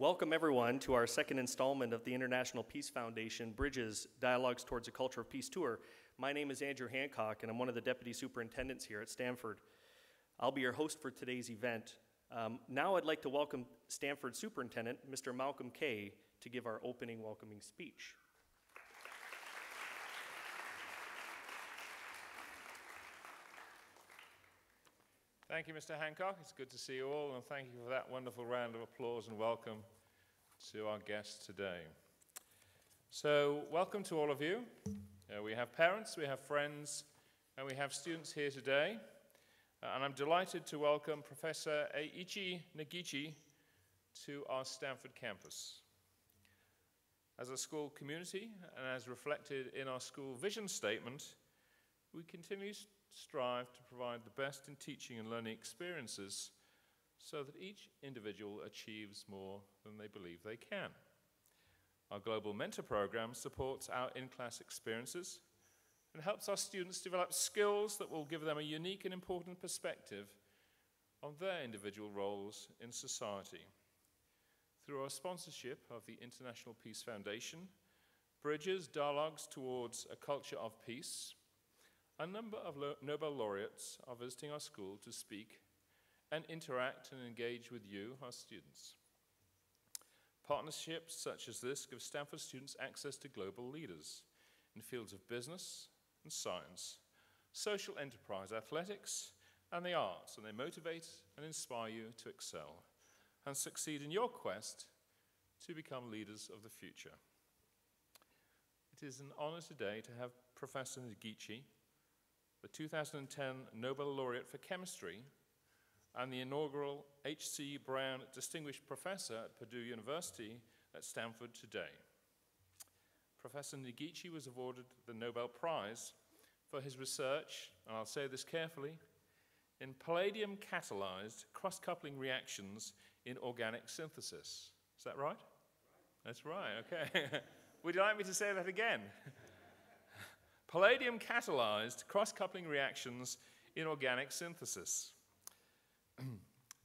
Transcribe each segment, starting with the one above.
Welcome everyone to our second installment of the International Peace Foundation Bridges Dialogues Towards a Culture of Peace Tour. My name is Andrew Hancock and I'm one of the Deputy Superintendents here at Stanford. I'll be your host for today's event. Now I'd like to welcome Stanford Superintendent, Mr. Malcolm Kay, to give our opening welcoming speech. Thank you, Mr. Hancock. It's good to see you all, and thank you for that wonderful round of applause and welcome to our guests today. So, welcome to all of you. We have parents, we have friends, and we have students here today. And I'm delighted to welcome Professor Ei-ichi Negishi to our Stanford campus. As a school community, and as reflected in our school vision statement, we continue to strive to provide the best in teaching and learning experiences so that each individual achieves more than they believe they can. Our Global Mentor Program supports our in-class experiences and helps our students develop skills that will give them a unique and important perspective on their individual roles in society. Through our sponsorship of the International Peace Foundation, Bridges Dialogues Towards a Culture of Peace, a number of Nobel Laureates are visiting our school to speak and interact and engage with you, our students. Partnerships such as this give Stanford students access to global leaders in fields of business and science, social enterprise, athletics, and the arts, and they motivate and inspire you to excel and succeed in your quest to become leaders of the future. It is an honor today to have Professor Negishi, the 2010 Nobel Laureate for Chemistry and the inaugural H.C. Brown Distinguished Professor at Purdue University at Stanford today. Professor Negishi was awarded the Nobel Prize for his research, and I'll say this carefully, in palladium-catalyzed cross-coupling reactions in organic synthesis. Is that right? That's right, okay. Would you like me to say that again? Palladium-catalyzed cross-coupling reactions in organic synthesis.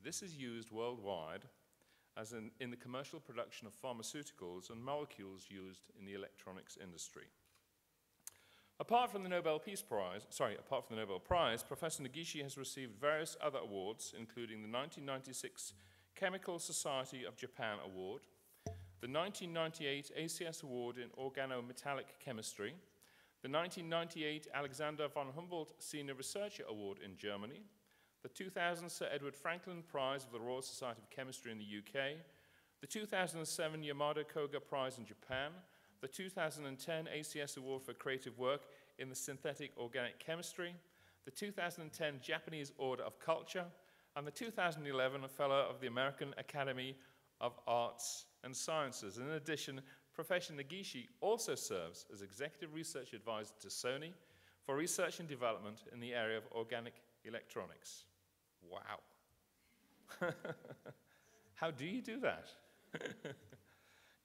This is used worldwide as in the commercial production of pharmaceuticals and molecules used in the electronics industry. Apart from the Nobel Prize, Professor Negishi has received various other awards, including the 1996 Chemical Society of Japan Award, the 1998 ACS Award in Organometallic Chemistry, the 1998 Alexander von Humboldt Senior Researcher Award in Germany, the 2000 Sir Edward Franklin Prize of the Royal Society of Chemistry in the UK, the 2007 Yamada Koga Prize in Japan, the 2010 ACS Award for Creative Work in the Synthetic Organic Chemistry, the 2010 Japanese Order of Culture, and the 2011 Fellow of the American Academy of Arts and Sciences. In addition, Professor Negishi also serves as Executive Research Advisor to Sony for research and development in the area of organic electronics. Wow. How do you do that?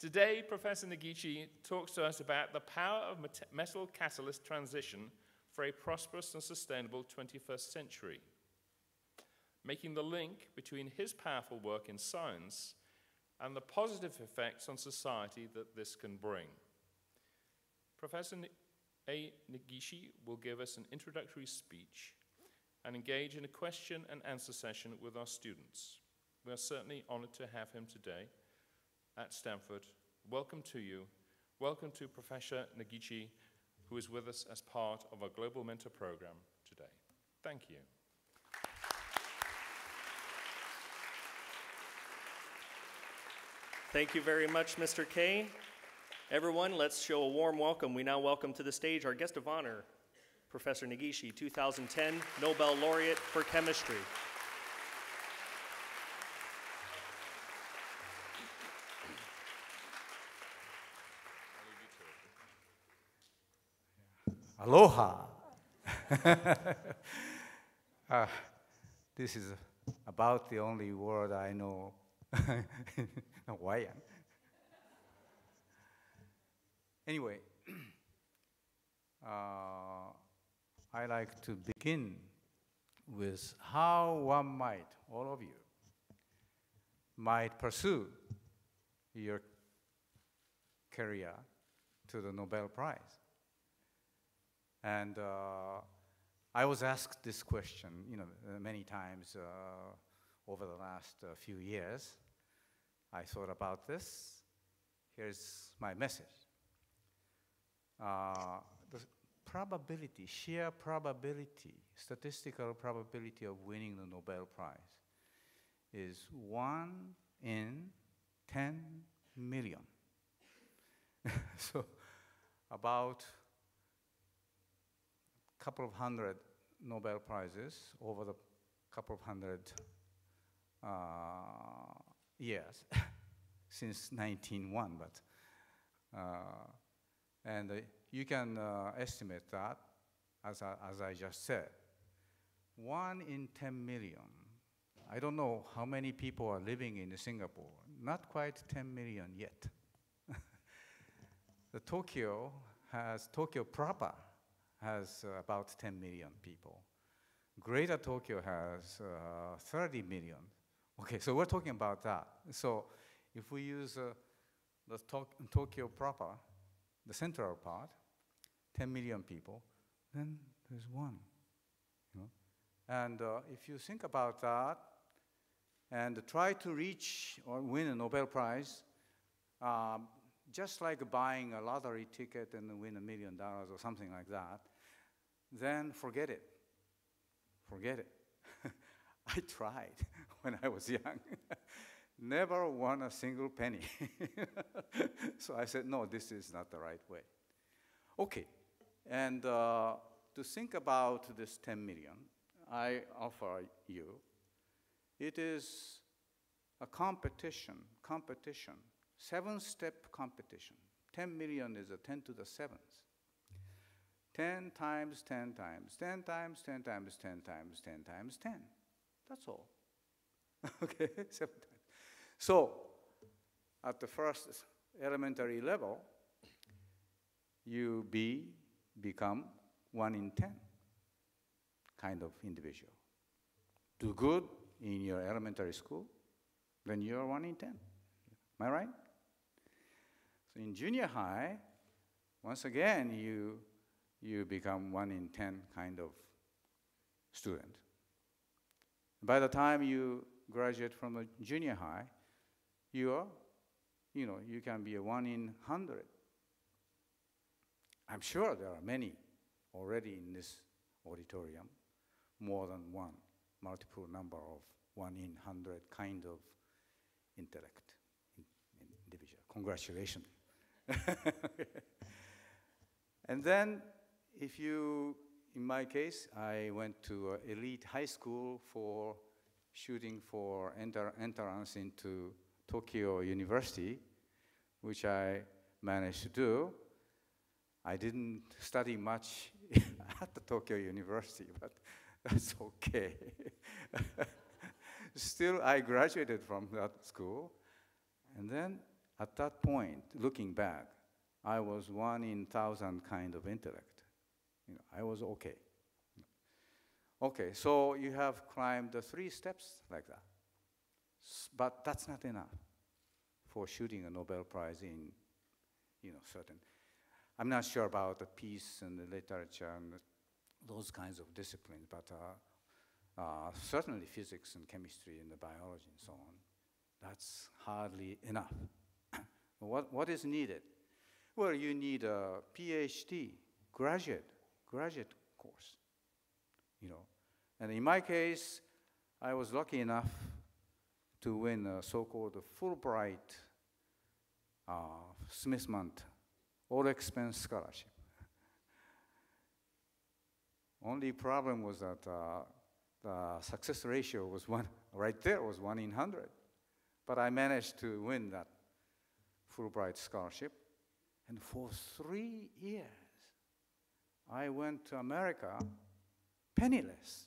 Today, Professor Negishi talks to us about the power of metal catalyst transition for a prosperous and sustainable 21st century, making the link between his powerful work in science and the positive effects on society that this can bring. Professor Negishi will give us an introductory speech and engage in a question and answer session with our students. We are certainly honored to have him today at Stanford. Welcome to you. Welcome to Professor Negishi, who is with us as part of our Global Mentor Program today. Thank you. Thank you very much, Mr. Kay. Everyone, let's show a warm welcome. We now welcome to the stage our guest of honor, Professor Negishi, 2010 Nobel Laureate for Chemistry. Aloha. This is about the only word I know. Hawaiian. Anyway, I like to begin with how one might, all of you, might pursue your career to the Nobel Prize? And I was asked this question, many times over the last few years. I thought about this. Here's my message. The probability, sheer probability, statistical probability of winning the Nobel Prize is 1 in 10 million. So about a couple of hundred Nobel Prizes over the couple of hundred years since 1901, but and you can estimate that, as I just said, 1 in 10 million. I don't know how many people are living in Singapore. Not quite 10 million yet. The Tokyo proper has about 10 million people. Greater Tokyo has 30 million. Okay, so we're talking about that. So if we use the Tokyo proper, the central part, 10 million people, then there's one. And if you think about that and try to reach or win a Nobel Prize, just like buying a lottery ticket and win $1 million or something like that, then forget it. Forget it. I tried when I was young. Never won a single penny. So I said, no, this is not the right way. Okay, and to think about this 10 million, I offer you, it is a competition, 7-step competition. 10 million is a 10 to the 7th. 10 times 10 times, 10 times 10 times 10 times 10 times 10. That's all. Okay, 7 times. So, at the first elementary level, you become 1 in 10 kind of individual. Do good in your elementary school, then you're 1 in 10. Am I right? So in junior high, once again, you become 1 in 10 kind of student. By the time you graduate from a junior high, you can be a 1 in 100. I'm sure there are many already in this auditorium, more than one, multiple number of 1 in 100 kind of intellect individual. Congratulations. And then, in my case, I went to elite high school for shooting for entrance into Tokyo University, which I managed to do. I didn't study much at the Tokyo University, but that's okay. Still, I graduated from that school. And then, at that point, looking back, I was 1 in 1,000 kind of intellect. I was okay. Okay, so you have climbed the 3 steps like that. But that's not enough for shooting a Nobel Prize in, certain. I'm not sure about the peace and the literature and those kinds of disciplines, but certainly physics and chemistry and the biology and so on. That's hardly enough. What is needed? Well, you need a PhD, graduate course, And in my case, I was lucky enough to win a so-called Fulbright Smith-Munt all-expense scholarship. Only problem was that the success ratio was right there was 1 in 100. But I managed to win that Fulbright scholarship. And for 3 years, I went to America penniless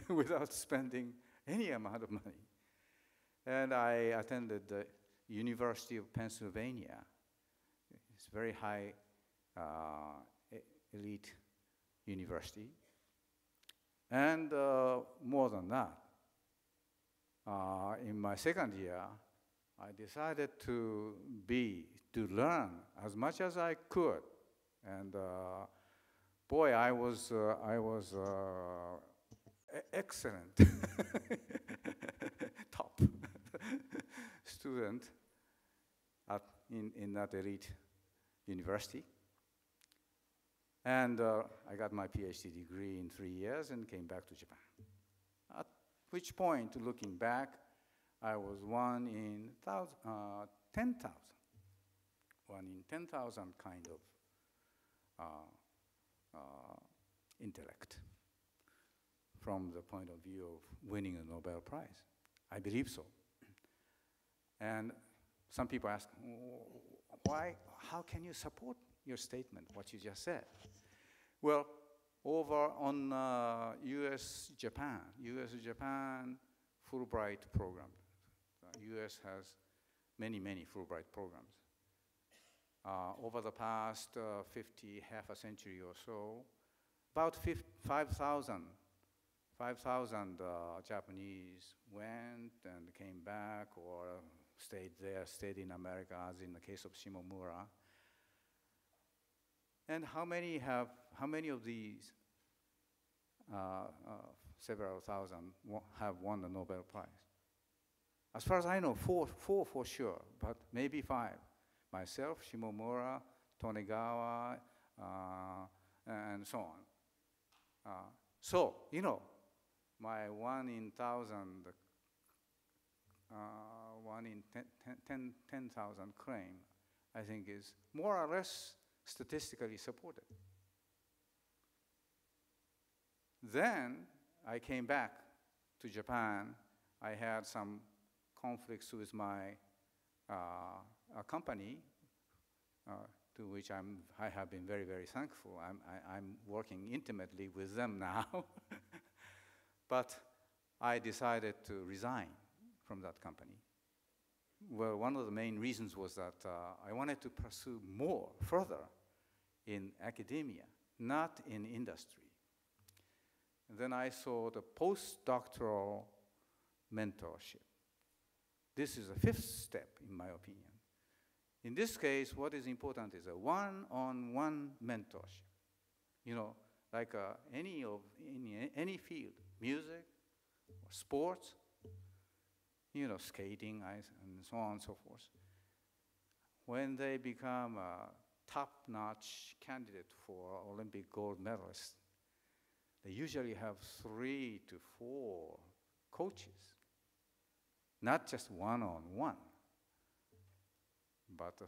without spending any amount of money. And I attended the University of Pennsylvania. It's a very high elite university. And more than that, in my second year, I decided to learn as much as I could. And boy, I was excellent, top student in that elite university. And I got my PhD degree in 3 years and came back to Japan. At which point, looking back, I was one in 10,000. One in 10,000 kind of intellect from the point of view of winning a Nobel Prize. I believe so. And some people ask, how can you support your statement, what you just said? Well, over on US-Japan Fulbright program. US has many, many Fulbright programs. Over the past half a century or so, about 5,000 Japanese went and came back or stayed in America, as in the case of Shimomura. And how many of these several thousand have won the Nobel Prize? As far as I know, four for sure, but maybe 5. Myself, Shimomura, Tonegawa, and so on. So, you know, my 1 in 1,000, 1 in 10,000 claim, I think is more or less statistically supported. Then I came back to Japan. I had some conflicts with my company, to which I have been very, very thankful. I'm working intimately with them now. But I decided to resign from that company. Well, one of the main reasons was that I wanted to pursue further in academia, not in industry. And then I saw the postdoctoral mentorship. This is the 5th step, in my opinion. In this case, what is important is a one-on-one mentorship. You know, like any field, music, or sports, you know, skating, and so on and so forth. When they become a top-notch candidate for Olympic gold medalists, they usually have 3 to 4 coaches, not just one-on-one, but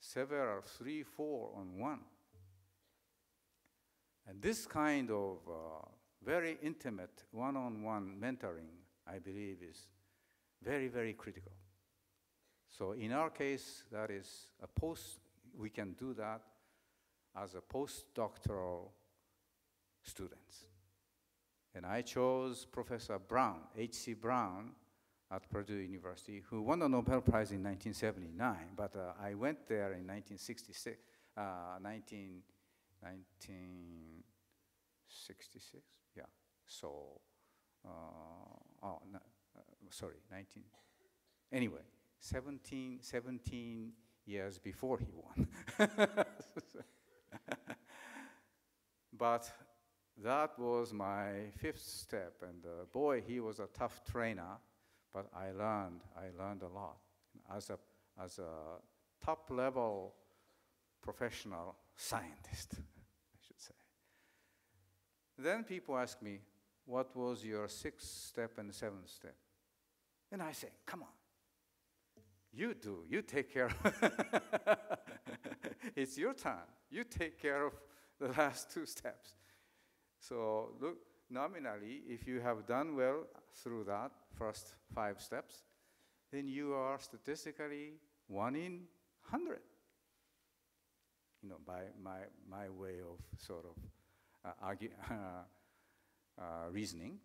several 3, 4 on 1. And this kind of very intimate one-on-one mentoring, I believe, is very, very critical. So in our case, that is we can do that as a postdoctoral students. And I chose Professor Brown, H.C. Brown, at Purdue University, who won the Nobel Prize in 1979, but I went there in 1966, 1966, yeah. So, anyway, 17 years before he won. But that was my 5th step, and boy, he was a tough trainer, but I learned a lot. As a top-level professional scientist, I should say. Then people ask me, what was your 6th step and 7th step? And I say, come on, you take care of it's your turn. You take care of the last 2 steps. So look, nominally, if you have done well through that first 5 steps, then you are statistically 1 in 100. You know, by my way of sort of reasoning.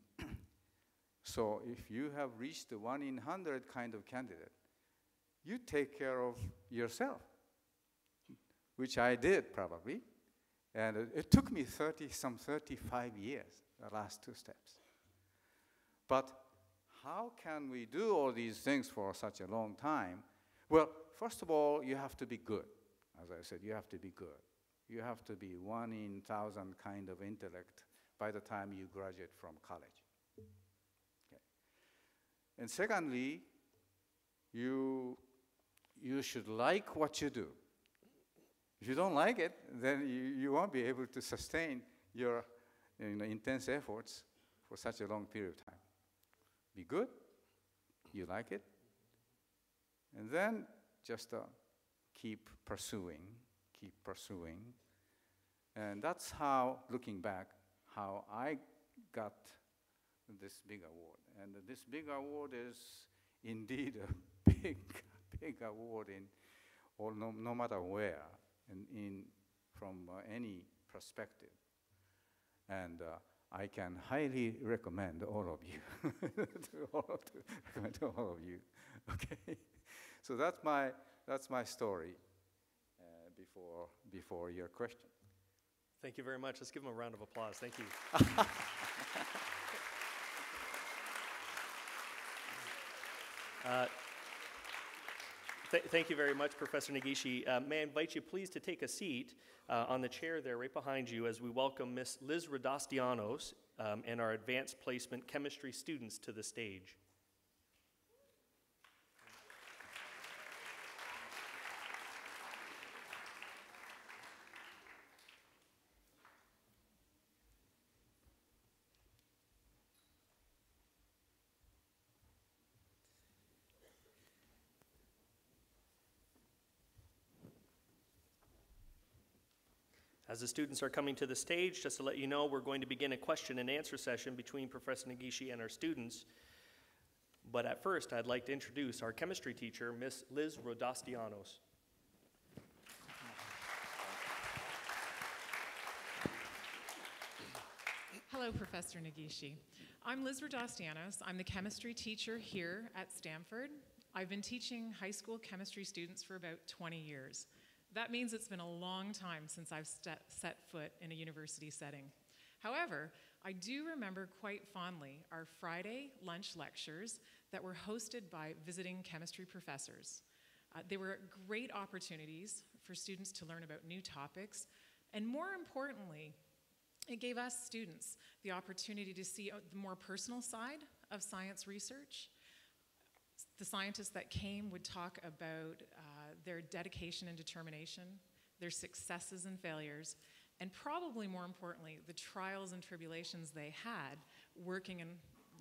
So if you have reached the 1 in 100 kind of candidate, you take care of yourself, which I did probably. And it took me 35 years, the last 2 steps. But how can we do all these things for such a long time? Well, first of all, you have to be good. As I said, you have to be good. You have to be 1 in 1,000 kind of intellect by the time you graduate from college. Okay. And secondly, you should like what you do. If you don't like it, then you won't be able to sustain your intense efforts for such a long period of time. Be good, you like it, and then just keep pursuing. And that's how, looking back, how I got this big award. And this big award is indeed a big award no matter where, from any perspective. And I can highly recommend all of you recommend all of you. Okay, so that's my story before your question. Thank you very much. Let's give him a round of applause. Thank you. Thank you very much, Professor Negishi. May I invite you please to take a seat on the chair there right behind you as we welcome Miss Liz Radosti and our advanced placement chemistry students to the stage. As the students are coming to the stage, just to let you know, we're going to begin a question and answer session between Professor Negishi and our students. But at first, I'd like to introduce our chemistry teacher, Miss Liz Radosti. Hello, Professor Negishi. I'm Liz Radosti. I'm the chemistry teacher here at Stanford. I've been teaching high school chemistry students for about 20 years. That means it's been a long time since I've set foot in a university setting. However, I do remember quite fondly our Friday lunch lectures that were hosted by visiting chemistry professors. They were great opportunities for students to learn about new topics, and more importantly, it gave us students the opportunity to see the more personal side of science research. The scientists that came would talk about their dedication and determination, their successes and failures, and probably more importantly, the trials and tribulations they had working in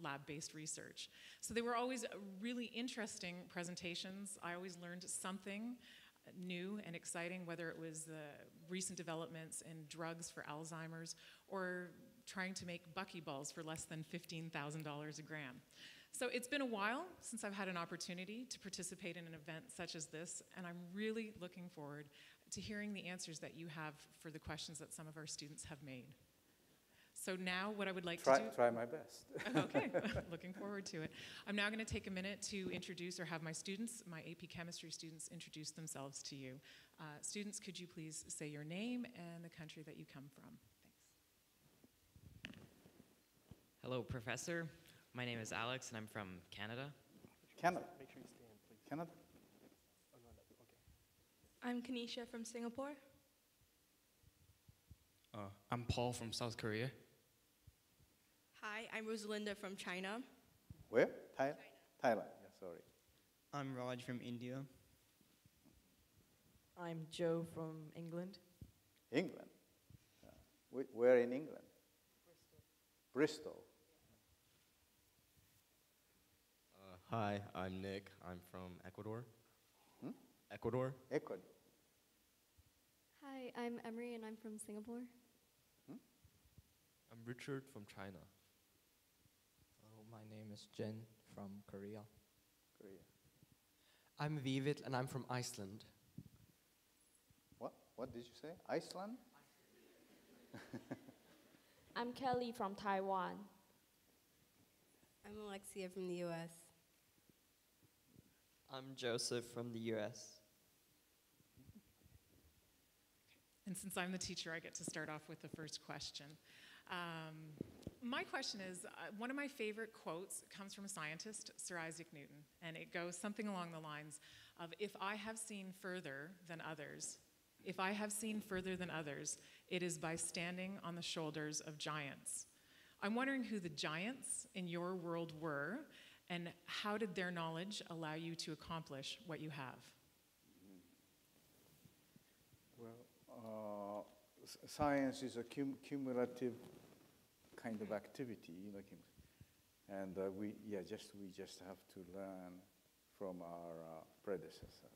lab-based research. So they were always really interesting presentations. I always learned something new and exciting, whether it was the recent developments in drugs for Alzheimer's or trying to make buckyballs for less than $15,000 a gram. So it's been a while since I've had an opportunity to participate in an event such as this, and I'm really looking forward to hearing the answers that you have for the questions that some of our students have made. So now what I would like to do... Try my best. Okay, looking forward to it. I'm now going to take a minute to introduce or have my students, my AP Chemistry students, introduce themselves to you. Students, could you please say your name and the country that you come from? Thanks. Hello, Professor. My name is Alex, and I'm from Canada. Canada. Make sure you stand, please. Canada. Oh, no, okay. I'm Kanisha from Singapore. I'm Paul from South Korea. Hi, I'm Rosalinda from China. Where? Thailand. Yeah, sorry. I'm Raj from India. I'm Joe from England. England. Where in England? Bristol. Hi, I'm Nick. I'm from Ecuador. Ecuador. Ecuador. Hi, I'm Emery and I'm from Singapore. I'm Richard from China. Hello, my name is Jin from Korea. I'm Vivid and I'm from Iceland. What did you say? Iceland? I'm Kelly from Taiwan. I'm Alexia from the US. I'm Joseph from the US. And since I'm the teacher, I get to start off with the first question. My question is, one of my favorite quotes comes from a scientist, Sir Isaac Newton, and it goes something along the lines of, if I have seen further than others, if I have seen further than others, it is by standing on the shoulders of giants. I'm wondering who the giants in your world were, and how did their knowledge allow you to accomplish what you have? Well, science is a cumulative kind of activity, and we just have to learn from our predecessor.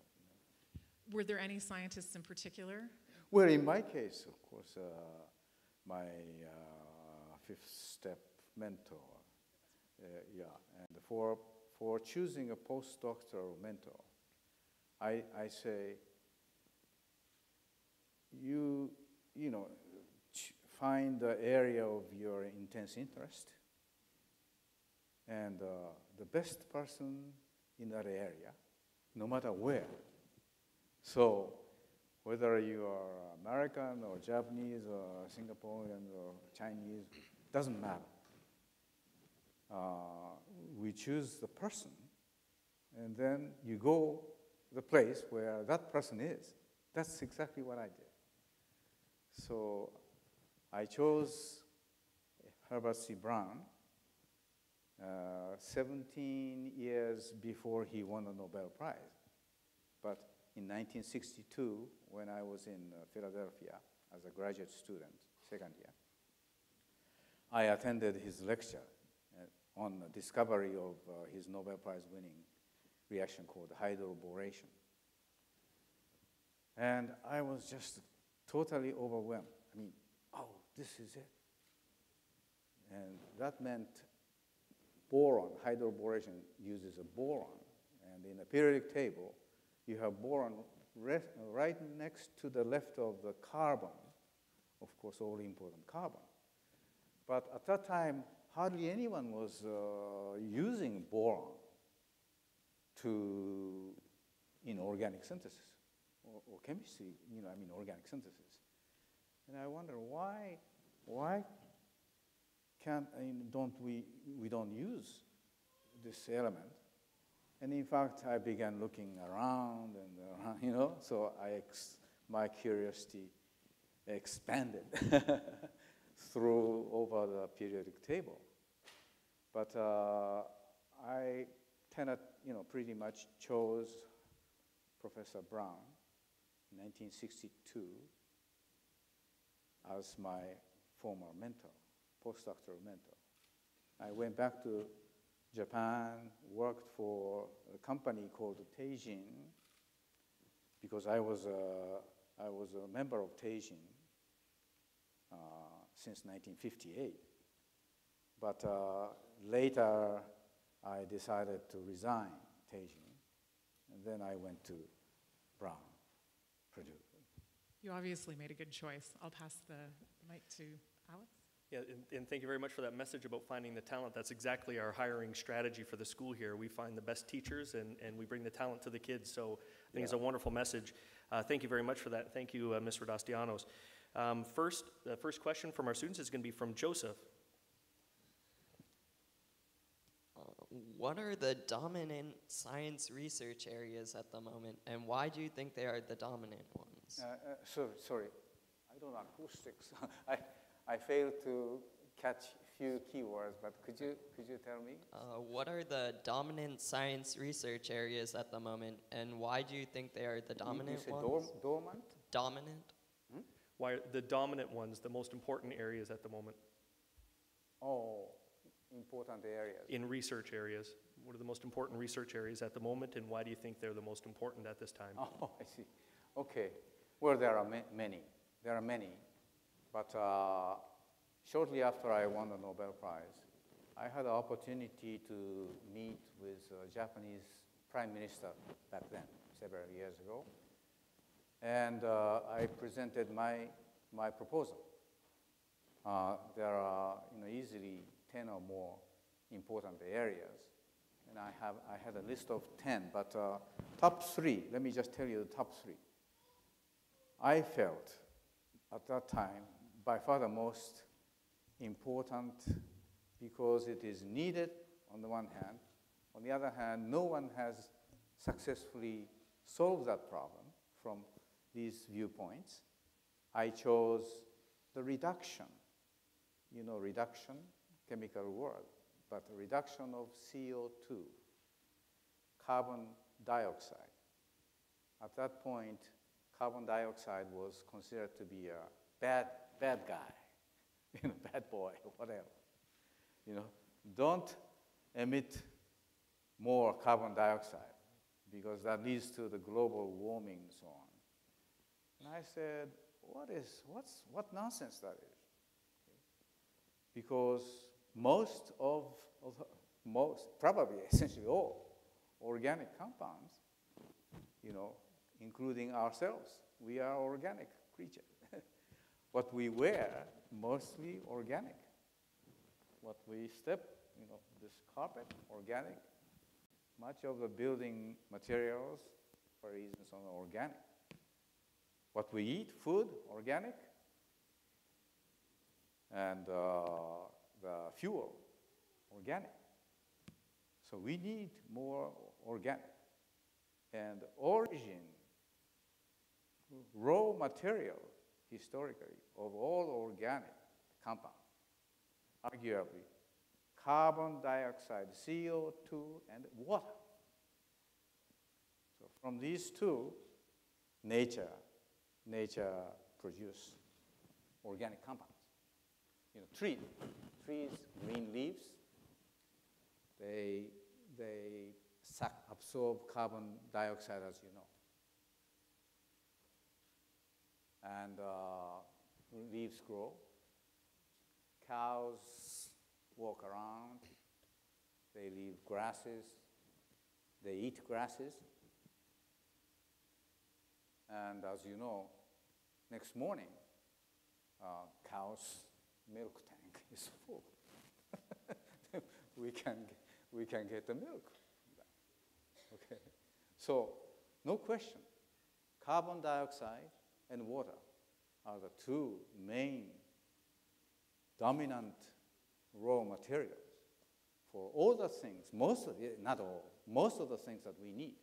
Were there any scientists in particular? Well, in my case, of course, my fifth step mentor, and for choosing a postdoctoral mentor, I say, find the area of your intense interest, and the best person in that area, no matter where. So whether you are American or Japanese or Singaporean or Chinese, doesn't matter. We choose the person, and then you go to the place where that person is. That's exactly what I did. So I chose Herbert C. Brown 17 years before he won the Nobel Prize. But in 1962, when I was in Philadelphia as a graduate student, second year, I attended his lecture on the discovery of his Nobel Prize-winning reaction called hydroboration. And I was just totally overwhelmed. I mean, oh, this is it. And that meant boron, hydroboration uses a boron. And in a periodic table, you have boron right next to the left of the carbon, of course, all important carbon. But at that time, hardly anyone was using boron in organic synthesis or chemistry, organic synthesis. And I wonder why we don't use this element? And in fact, I began looking around and around, so my curiosity expanded over the periodic table. But I pretty much chose Professor Brown in 1962 as my former mentor, postdoctoral mentor. I went back to Japan, worked for a company called Teijin, because I was a member of Teijin since 1958. But later, I decided to resign Teijin, and then I went to Brown, Purdue. You obviously made a good choice. I'll pass the mic to Alex. Yeah, and thank you very much for that message about finding the talent. That's exactly our hiring strategy for the school here. We find the best teachers, and we bring the talent to the kids. So I think it's a wonderful message. Thank you very much for that. Thank you, Ms. Radostianos. The first question from our students is going to be from Joseph. What are the dominant science research areas at the moment, and why do you think they are the dominant ones? Sorry, I don't know acoustics. I failed to catch a few keywords, but could you tell me? What are the dominant science research areas at the moment, and why do you think they are the dominant ones? Dormant? Dominant. Hmm? Why are the dominant ones the most important areas at the moment? Oh, important areas. In research areas. What are the most important research areas at the moment, and why do you think they're the most important at this time? Oh, I see. Okay. Well, there are many. There are many. But shortly after I won the Nobel Prize, I had the opportunity to meet with Japanese Prime Minister back then, several years ago. And I presented my proposal. There are easily 10 or more important areas. And I had a list of 10, but top 3, let me just tell you the top 3. I felt at that time, by far the most important because it is needed on the one hand. On the other hand, no one has successfully solved that problem from these viewpoints. I chose the reduction. You know, reduction, chemical word, but reduction of CO2, carbon dioxide. At that point, carbon dioxide was considered to be a bad guy, you know, bad boy, whatever. You know, don't emit more carbon dioxide because that leads to the global warming and so on. And I said, what nonsense that is? Because most, probably essentially all organic compounds, you know, including ourselves, we are organic creatures. What we wear, mostly organic. What we step, you know, this carpet, organic. Much of the building materials, for reasons, are organic. What we eat, food, organic. And the fuel, organic. So we need more organic. And origin, raw material, historically, of all organic compounds, arguably, carbon dioxide, CO2, and water. So from these two, nature produces organic compounds. You know, trees, green leaves, they absorb carbon dioxide, as you know. And leaves grow. Cows walk around. They leave grasses. They eat grasses. And as you know, next morning, cow's milk tank is full. we can get the milk. Okay. So, no question, carbon dioxide and water are the two main dominant raw materials for all the things, not all, most of the things that we need.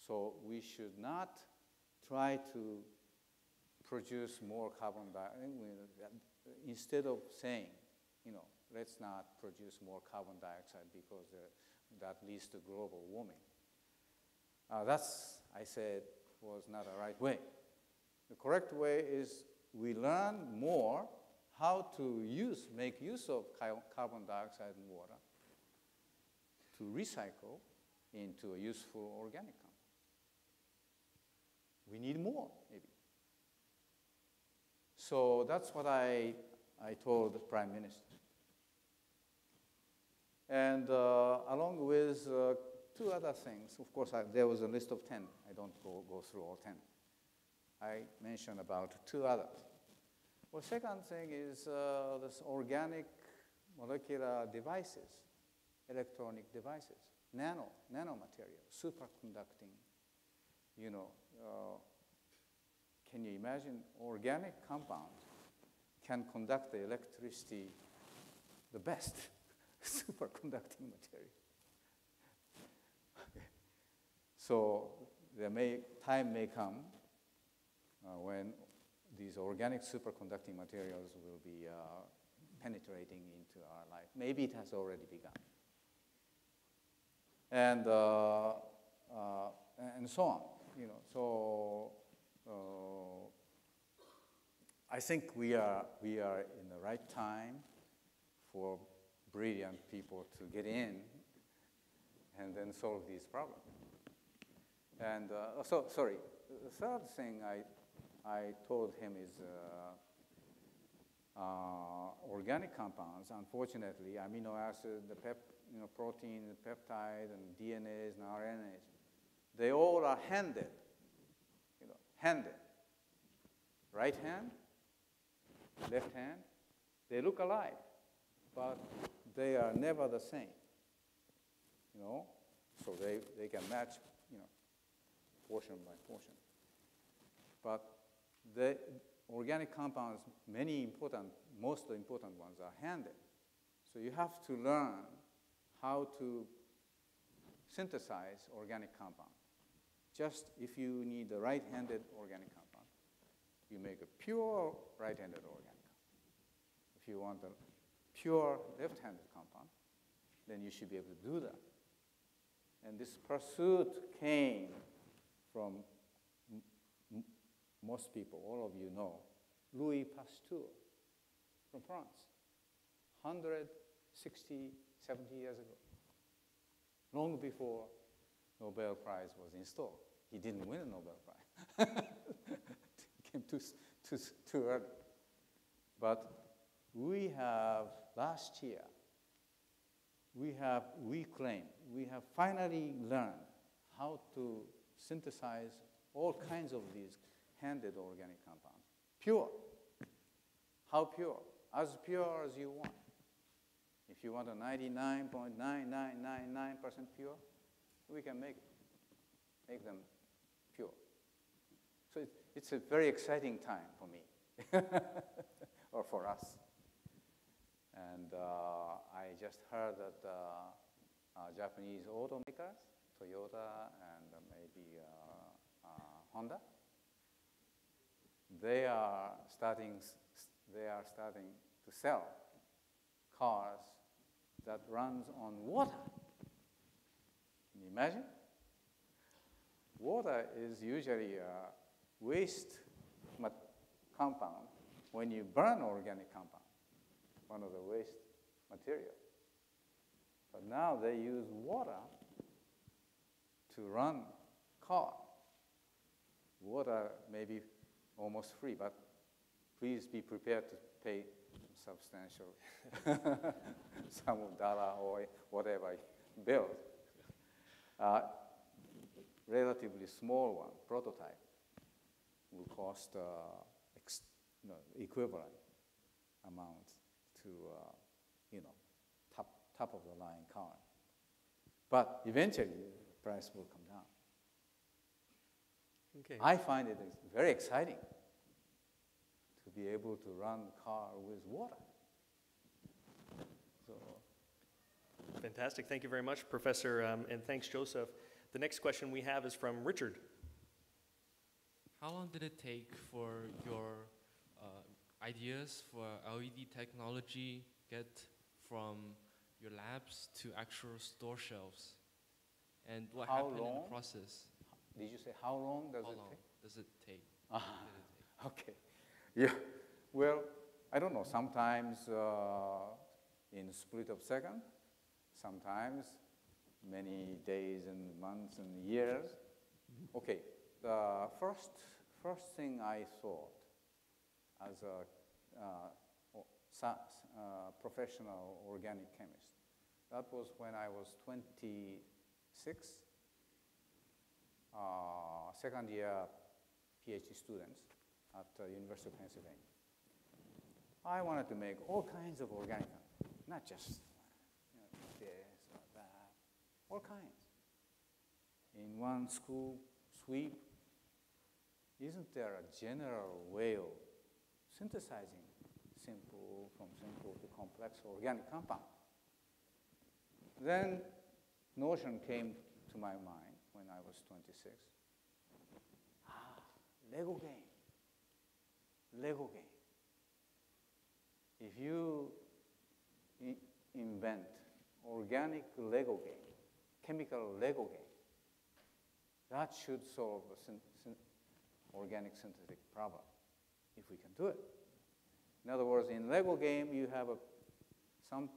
So we should not try to produce more carbon dioxide. Instead of saying, you know, let's not produce more carbon dioxide because that leads to global warming. That's, I said, was not a right way. The correct way is we learn more how to make use of carbon dioxide and water to recycle into a useful organic compound. We need more, maybe. So that's what I told the Prime Minister. And along with two other things, of course, there was a list of 10. I don't go through all 10. I mentioned about two others. Well, second thing is this organic molecular devices, electronic devices, nanomaterial, superconducting. You know, can you imagine organic compound can conduct the electricity the best, superconducting material. So time may come when these organic superconducting materials will be penetrating into our life. Maybe it has already begun. And so on. You know, so I think we are in the right time for brilliant people to get in and then solve these problems. And sorry, the third thing I told him is organic compounds, unfortunately, amino acid, the protein, the peptide, and DNAs and RNAs, they all are handed, handed. Right hand, left hand, they look alike, but they are never the same, so they can match, portion by portion. But organic compounds, most important ones are handed. So you have to learn how to synthesize organic compound. Just if you need a right-handed organic compound, you make a pure right-handed organic compound. If you want a pure left-handed compound, then you should be able to do that. And this pursuit came from most people, all of you know, Louis Pasteur from France, 160, 70 years ago, long before Nobel Prize was installed. He didn't win a Nobel Prize. It came too early. But we have, last year, we have finally learned how to synthesize all kinds of these handed organic compounds. Pure. How pure? As pure as you want. If you want a 99.9999% pure, we can make them pure. So it's a very exciting time for me, or for us. And I just heard that Japanese automakers, Toyota and maybe Honda, they are starting to sell cars that runs on water. Can you imagine? Water is usually a waste compound when you burn organic compound, one of the waste materials. But now they use water to run car. Water may be almost free, but please be prepared to pay substantial sum of dollar or whatever bill. Relatively small one, prototype, will cost equivalent amount to top of the line car. But eventually, the price will come down. Okay. I find it very exciting to be able to run a car with water. So, fantastic. Thank you very much, Professor, and thanks, Joseph. The next question we have is from Richard. How long did it take for your ideas for LED technology get from your labs to actual store shelves? And what happened in the process? Did you say how long does it take? Does it take? Okay. Yeah. Well, I don't know. Sometimes in split of second, sometimes many days and months and years. Okay. The first thing I thought as a professional organic chemist, that was when I was 26. Second year PhD students at the University of Pennsylvania. I wanted to make all kinds of organic, not just this or that, all kinds. In one school sweep, isn't there a general way of synthesizing from simple to complex organic compound? Then notion came to my mind when I was 26. Lego game. Lego game. If you invent organic Lego game, chemical Lego game, that should solve a organic synthetic problem, if we can do it. In other words, in Lego game, you have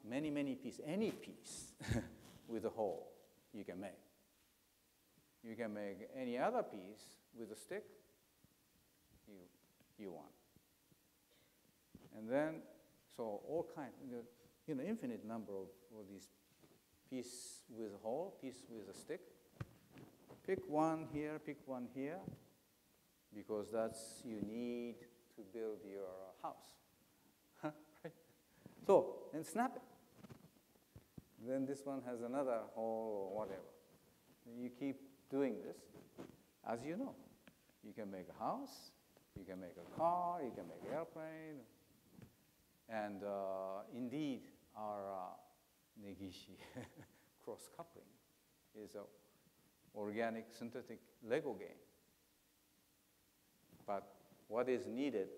many pieces, any piece with a hole you can make. You can make any other piece with a stick you want. And then, so all kinds, infinite number of these piece with a hole, piece with a stick. Pick one here, because that's you need to build your house. Right? So, and snap it. Then this one has another hole or whatever. You keep doing this. As you know, you can make a house, You can make a car, you can make an airplane. And indeed, our Negishi cross-coupling is an organic synthetic Lego game. But what is needed,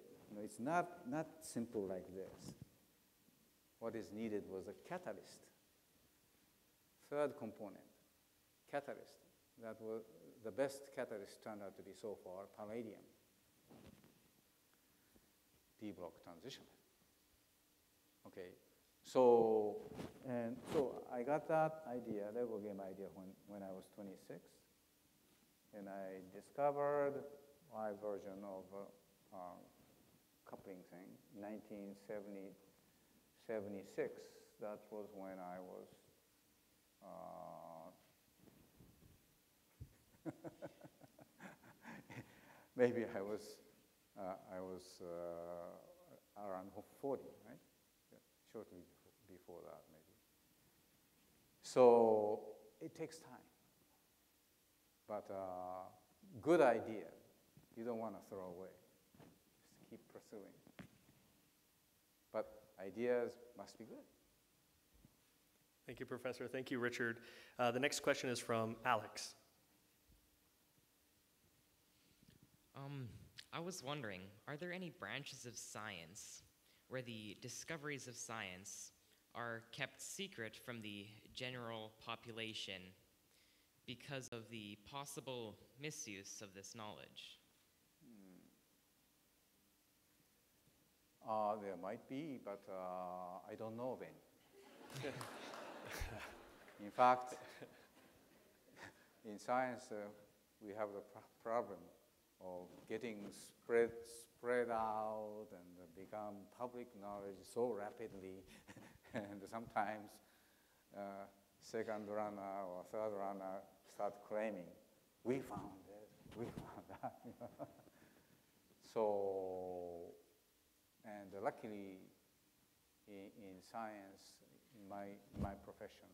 it's not simple like this. What is needed was a catalyst. Third component, catalyst. That was the best catalyst turned out to be so far palladium. D block transition. Okay, so I got that idea, Lego game idea, when I was 26, and I discovered my version of coupling thing, 1976. That was when I was maybe I was around 40, right? Yeah, shortly before that, maybe. So it takes time, but good idea, you don't want to throw away. Just keep pursuing. But ideas must be good. Thank you, Professor. Thank you, Richard. The next question is from Alex. I was wondering, are there any branches of science where the discoveries of science are kept secret from the general population because of the possible misuse of this knowledge? There might be, but I don't know of any. In fact, in science, we have the problem of getting spread out and become public knowledge so rapidly, and sometimes second runner or third runner start claiming, we found this, we found that. So, and luckily in science, in my profession,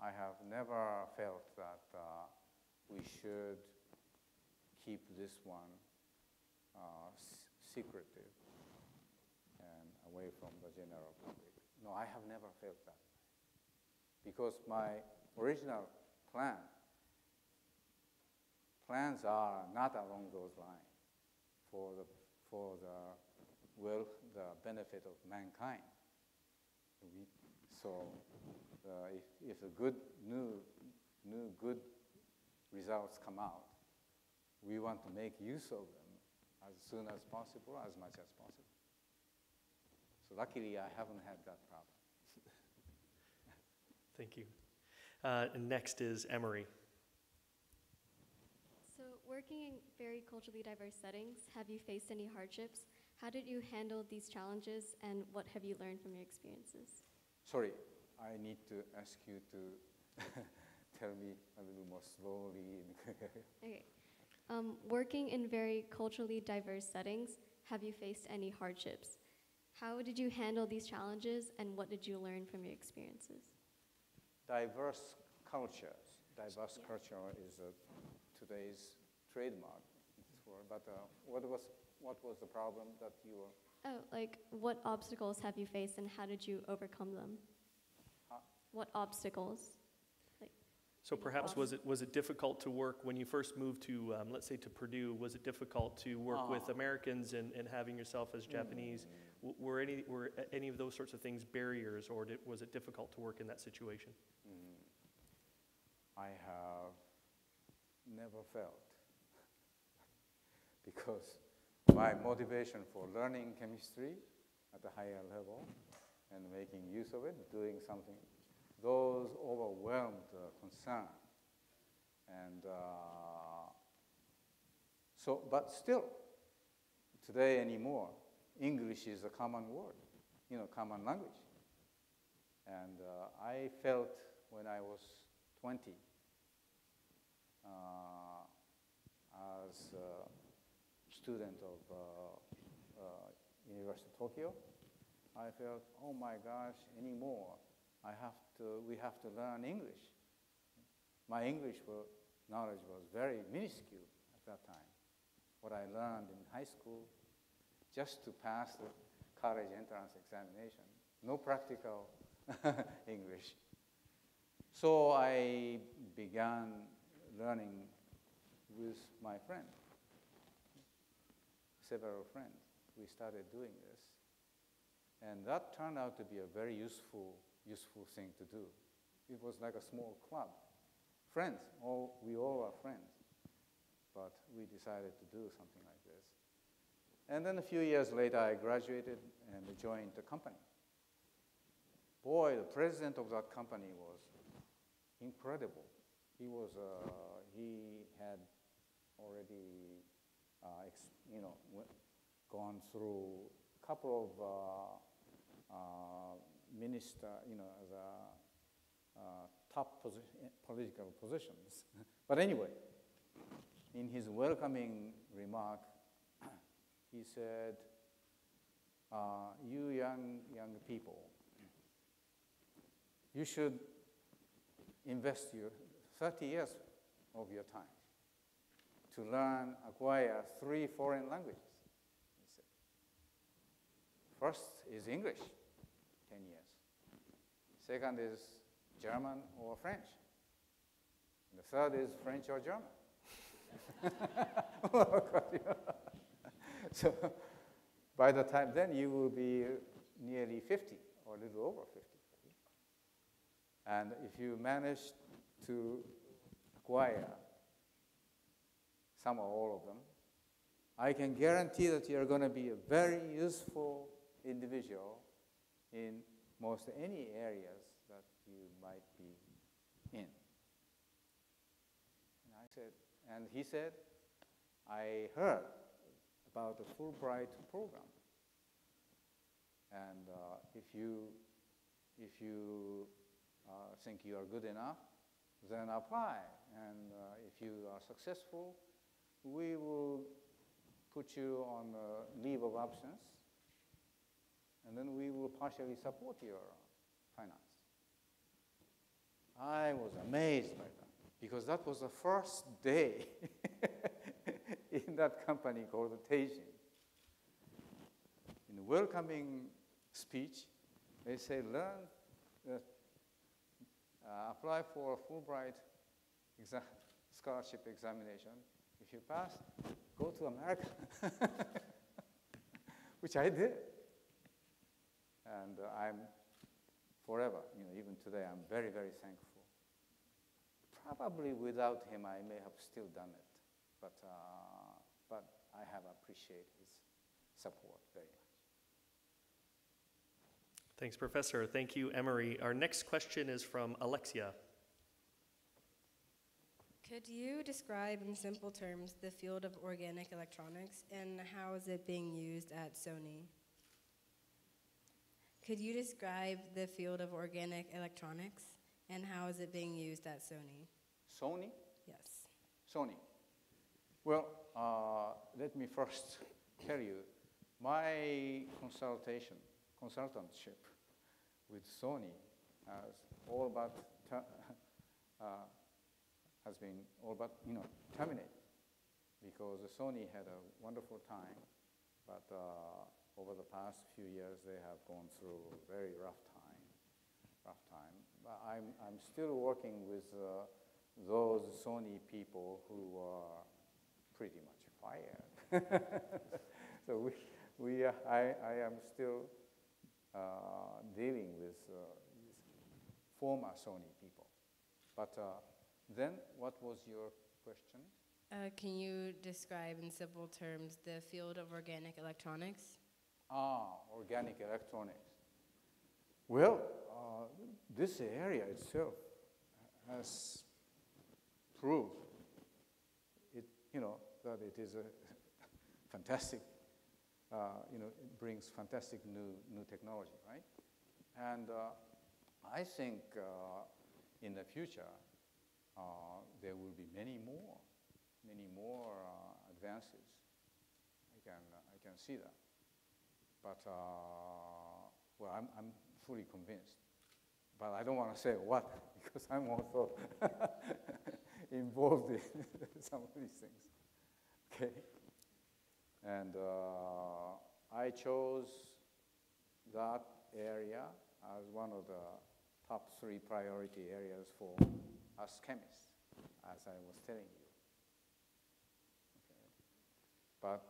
I have never felt that we should keep this one secretive and away from the general public. No, I have never felt that. Because my original plans are not along those lines for the benefit of mankind. So if the good new good results come out, we want to make use of them as soon as possible, as much as possible. So luckily, I haven't had that problem. Thank you. And next is Emery. So working in very culturally diverse settings, have you faced any hardships? How did you handle these challenges, and what have you learned from your experiences? Sorry, I need to ask you to tell me a little more slowly. Okay. Working in very culturally diverse settings, have you faced any hardships? How did you handle these challenges, and what did you learn from your experiences? Diverse cultures. Diverse culture is today's trademark. But what was the problem that you were? Oh, like what obstacles have you faced, and how did you overcome them? Huh? What obstacles? So perhaps was it difficult to work when you first moved to, let's say, to Purdue? Was it difficult to work with Americans and having yourself as Japanese? Were any of those sorts of things barriers, or was it difficult to work in that situation? I have never felt, because my motivation for learning chemistry at a higher level and making use of it, doing something, those overwhelmed concern. And but still, today anymore, English is a common word, common language. And I felt when I was 20, as a student of University of Tokyo, I felt, oh my gosh, anymore, we have to learn English. My English knowledge was very minuscule at that time. what I learned in high school just to pass the college entrance examination. No practical English. So I began learning with my friend, several friends. We started doing this. And that turned out to be a very useful thing to do. It was like a small club. Friends, we all are friends. But we decided to do something like this. And then a few years later, I graduated and joined the company. Boy, the president of that company was incredible. He had already, gone through a couple of as a top political positions. But anyway, in his welcoming remark, he said, you young people, you should invest your 30 years of your time to acquire 3 foreign languages, he said. First is English, 10 years. Second is German or French. And the third is French or German. So by the time then, you will be nearly 50 or a little over 50. And if you manage to acquire some or all of them, I can guarantee that you're going to be a very useful individual in most any areas that you might be in. And he said, I heard about the Fulbright program. And if you think you are good enough, then apply. And if you are successful, we will put you on a leave of absence, and then we will partially support your finance. I was amazed by that, because that was the first day in that company called Teijin. In the welcoming speech, they say, apply for a Fulbright scholarship examination. If you pass, go to America, which I did. And I'm forever, even today, I'm very, very thankful. Probably without him, I may have still done it. But I have appreciated his support very much. Thanks, Professor. Thank you, Emery. Our next question is from Alexia. Could you describe in simple terms the field of organic electronics and how is it being used at Sony? Could you describe the field of organic electronics and how is it being used at Sony? Sony? Yes. Sony. Well, let me first tell you, my consultantship with Sony has been all but terminated, because Sony had a wonderful time, but over the past few years they have gone through a very rough time. But I'm still working with those Sony people who are pretty much fired. So I am still dealing with former Sony people. But then, what was your question? Can you describe in simple terms the field of organic electronics? Organic electronics. Well, this area itself has proved that it is a fantastic, it brings fantastic new technology, right? And I think in the future there will be many more advances. I can see that. But well, I'm fully convinced. But I don't want to say what, because I'm also involved in some of these things. Okay. And I chose that area as one of the top 3 priority areas for us chemists, as I was telling you. Okay. But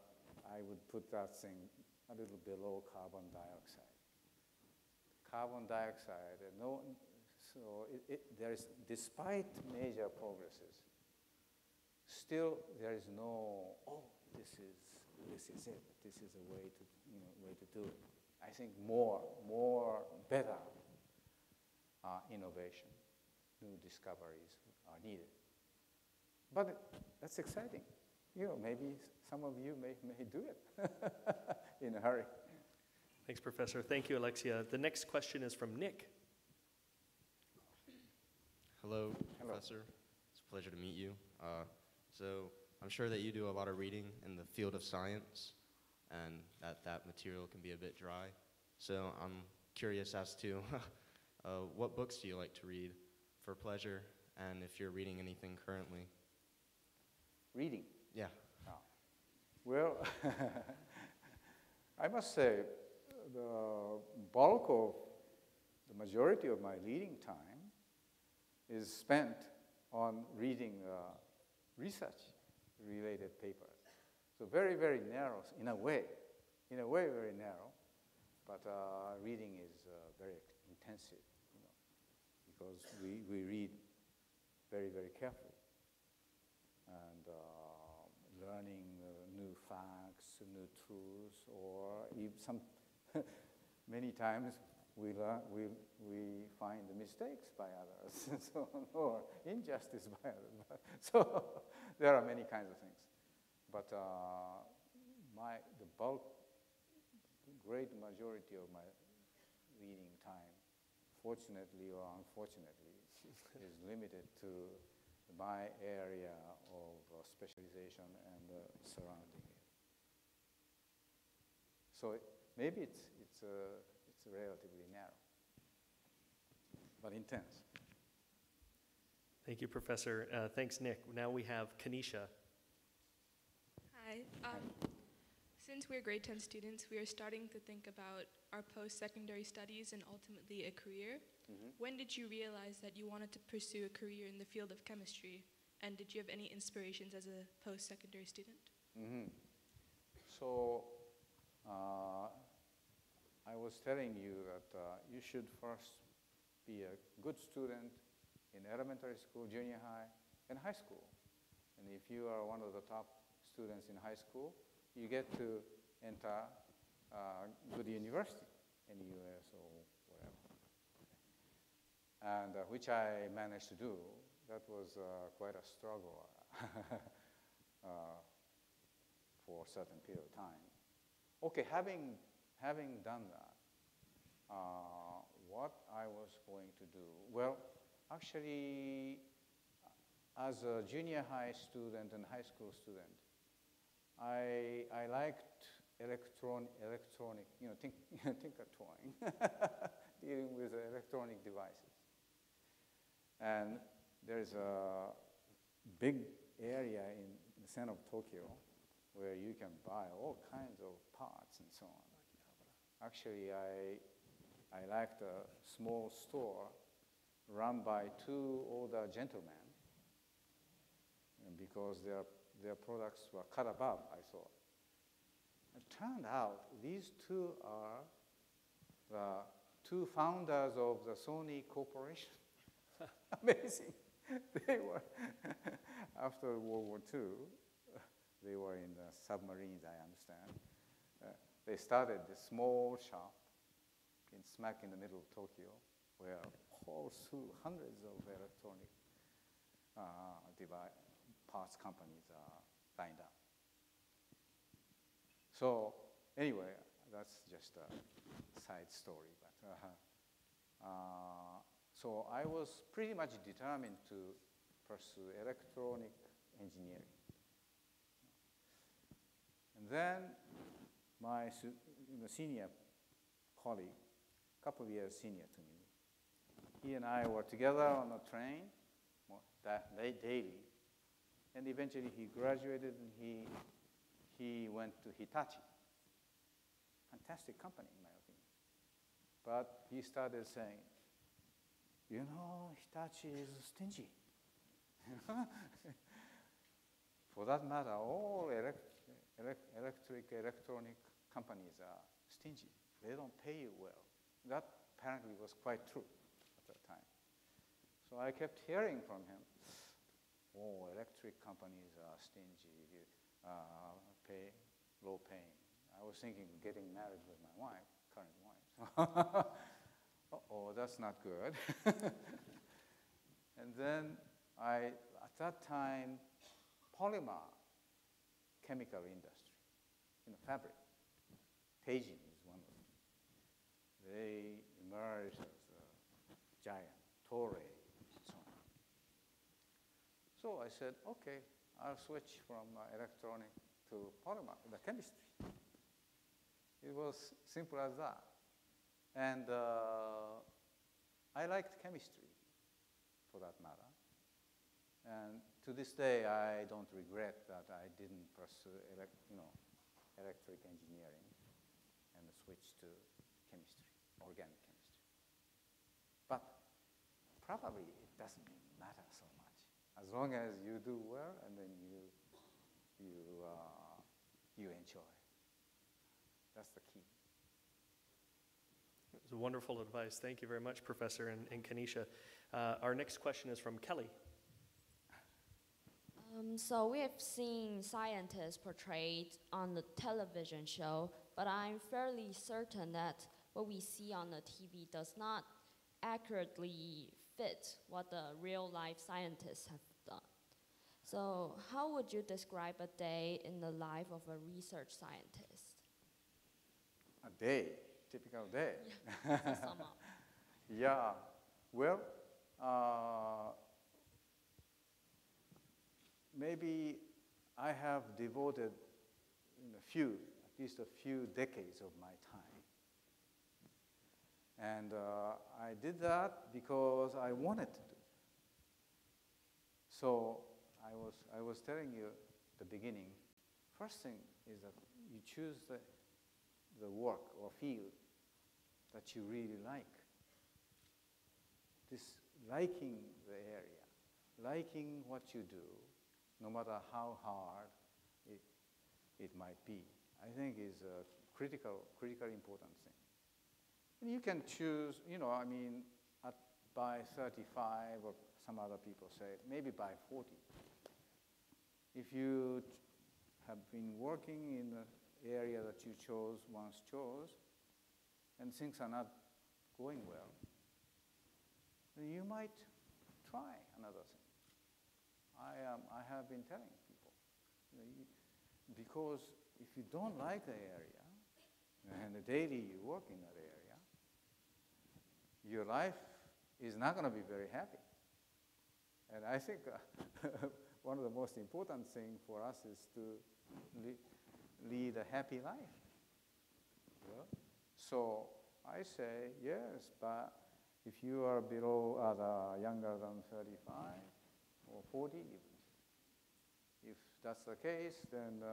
I would put that thing a little below carbon dioxide. Carbon dioxide, there is, despite major progresses, still there is no, oh, this is it. This is a way to do it. I think more better innovation, new discoveries are needed. But that's exciting. Maybe some of you may do it in a hurry. Thanks, Professor. Thank you, Alexia. The next question is from Nick. Hello, Professor. It's a pleasure to meet you. So I'm sure that you do a lot of reading in the field of science, and that material can be a bit dry. So I'm curious as to what books do you like to read for pleasure, and if you're reading anything currently? Reading? Yeah. Oh. Well, I must say the bulk of the majority of my reading time is spent on reading research-related papers. So very, very narrow, in a way, very narrow, but reading is very intensive, because we read very, very carefully, and learning new facts, new truths, or even many times we find the mistakes by others, or injustice by others. So there are many kinds of things. But the great majority of my reading time, fortunately or unfortunately, is limited to my area of specialization and surrounding it. So maybe it's relatively narrow, but intense. Thank you, Professor. Thanks, Nick. Now we have Kanisha. Hi. Since we're grade 10 students, we are starting to think about our post-secondary studies and ultimately a career. Mm-hmm. When did you realize that you wanted to pursue a career in the field of chemistry? And did you have any inspirations as a post-secondary student? Mm-hmm. So I was telling you that you should first be a good student in elementary school, junior high, and high school. And if you are one of the top students in high school, you get to enter a good university in the US or whatever. And which I managed to do. That was quite a struggle for a certain period of time. Okay, having done that, what I was going to do? Well, actually, as a junior high student and high school student, I liked electronic, tinker-toying, dealing with electronic devices. And there's a big area in the center of Tokyo where you can buy all kinds of parts and so on. Actually, I liked a small store run by 2 older gentlemen, and because their products were cut above, I thought. It turned out these 2 are the 2 founders of the Sony Corporation. Amazing. They were, after World War II, they were in the submarines, I understand. They started this small shop smack in the middle of Tokyo, where hundreds of electronic parts companies are lined up. So anyway, that's just a side story. But so I was pretty much determined to pursue electronic engineering. And then my senior colleague, a couple of years senior to me, he and I were together on a train daily. And eventually he graduated, and he went to Hitachi. Fantastic company, in my opinion. But he started saying, you know, Hitachi is stingy. For that matter, all electronic companies are stingy. They don't pay you well. That apparently was quite true at that time. So I kept hearing from him, oh, electric companies are stingy, low paying. I was thinking getting married with my wife, current wife. Uh-oh, that's not good. And then at that time, polymer chemical industry, fabric, Teijin is one of them. They emerged as a giant, Toray, and so on. So I said, okay, I'll switch from electronic to polymer, the chemistry. It was simple as that. And I liked chemistry, for that matter. And to this day, I don't regret that I didn't pursue electric engineering and switch to chemistry, organic chemistry. But probably it doesn't matter so much. As long as you do well and then you enjoy. That's the key. It was wonderful advice. Thank you very much, Professor and Kanisha. Our next question is from Kelly. So we have seen scientists portrayed on the television show, but I'm fairly certain that what we see on the TV does not accurately fit what the real-life scientists have done. So how would you describe a day in the life of a research scientist? A day, typical day. Yeah, to sum up. Yeah, well, maybe I have devoted at least a few decades of my time. And I did that because I wanted to do it. So I was telling you at the beginning, first thing is that you choose the work or field that you really like. This liking the area, liking what you do, no matter how hard it might be, I think is a critically important thing. And you can choose, by 35, or some other people say, maybe by 40. If you have been working in the area that you once chose, and things are not going well, then you might try another thing. I have been telling people, because if you don't like the area, and daily you work in that area, your life is not going to be very happy. And I think one of the most important things for us is to lead a happy life. Yeah? So I say, yes, but if you are younger than 35 or 40 even, if that's the case, then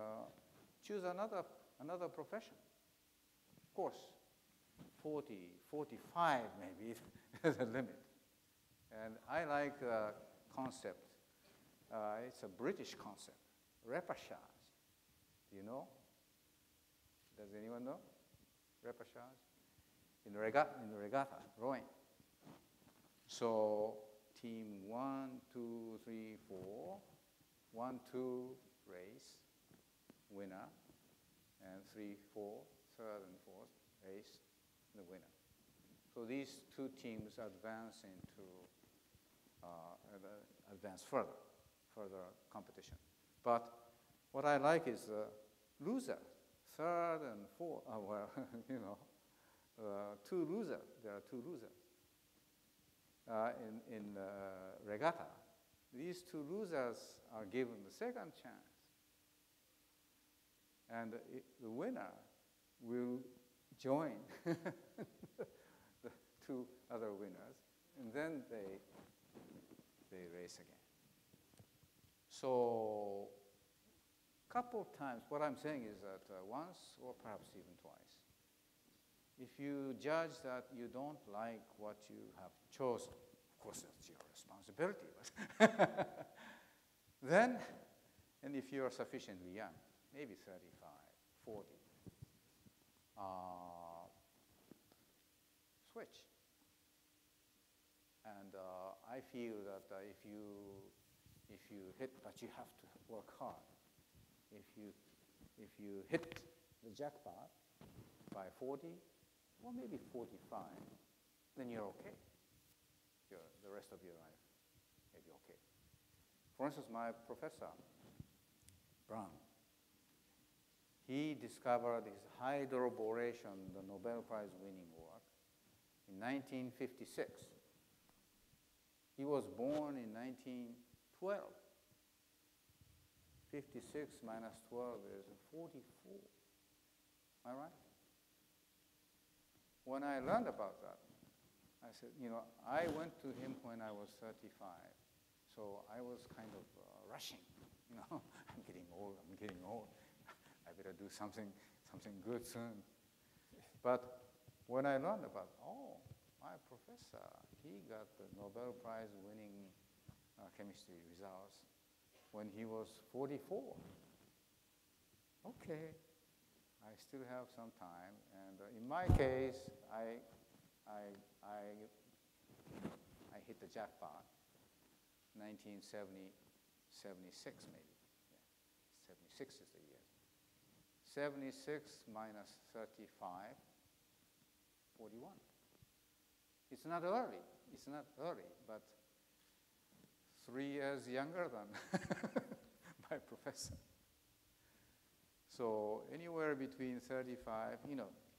choose another profession. Of course, 40, 45 maybe is the limit. And I like the concept. It's a British concept, repechage. Do you know? Does anyone know? Repechage? In regatta, rowing. So team 1, 2, 3, 4, 1, 2 race, winner, and 3, 4, third and fourth race, the winner. So these two teams advance further competition. But what I like is loser, third and fourth. Two losers. There are two losers in regatta. These two losers are given the second chance, and the winner will join the two other winners, and then they race again. So couple of times, what I'm saying is that once or perhaps even twice, if you judge that you don't like what you have chosen, of course that's your responsibility, but then, and if you are sufficiently young, maybe 35, 40, switch. And I feel that if you hit, but you have to work hard. If you hit the jackpot by 40 or maybe 45, then you're okay. The rest of your life may be okay. For instance, my professor, Brown, he discovered his hydroboration, the Nobel Prize winning work, in 1956. He was born in 1912. 56 minus 12 is 44. Am I right? When I learned about that, I said, I went to him when I was 35. So I was kind of rushing. I'm getting old. I better do something good soon. But when I learned about, my professor, he got the Nobel Prize winning chemistry results when he was 44. Okay, I still have some time, and in my case, I hit the jackpot. 1970, 76 maybe. Yeah. 76 is the year. 76 minus 35, 41. It's not early, but 3 years younger than my professor. So anywhere between 35,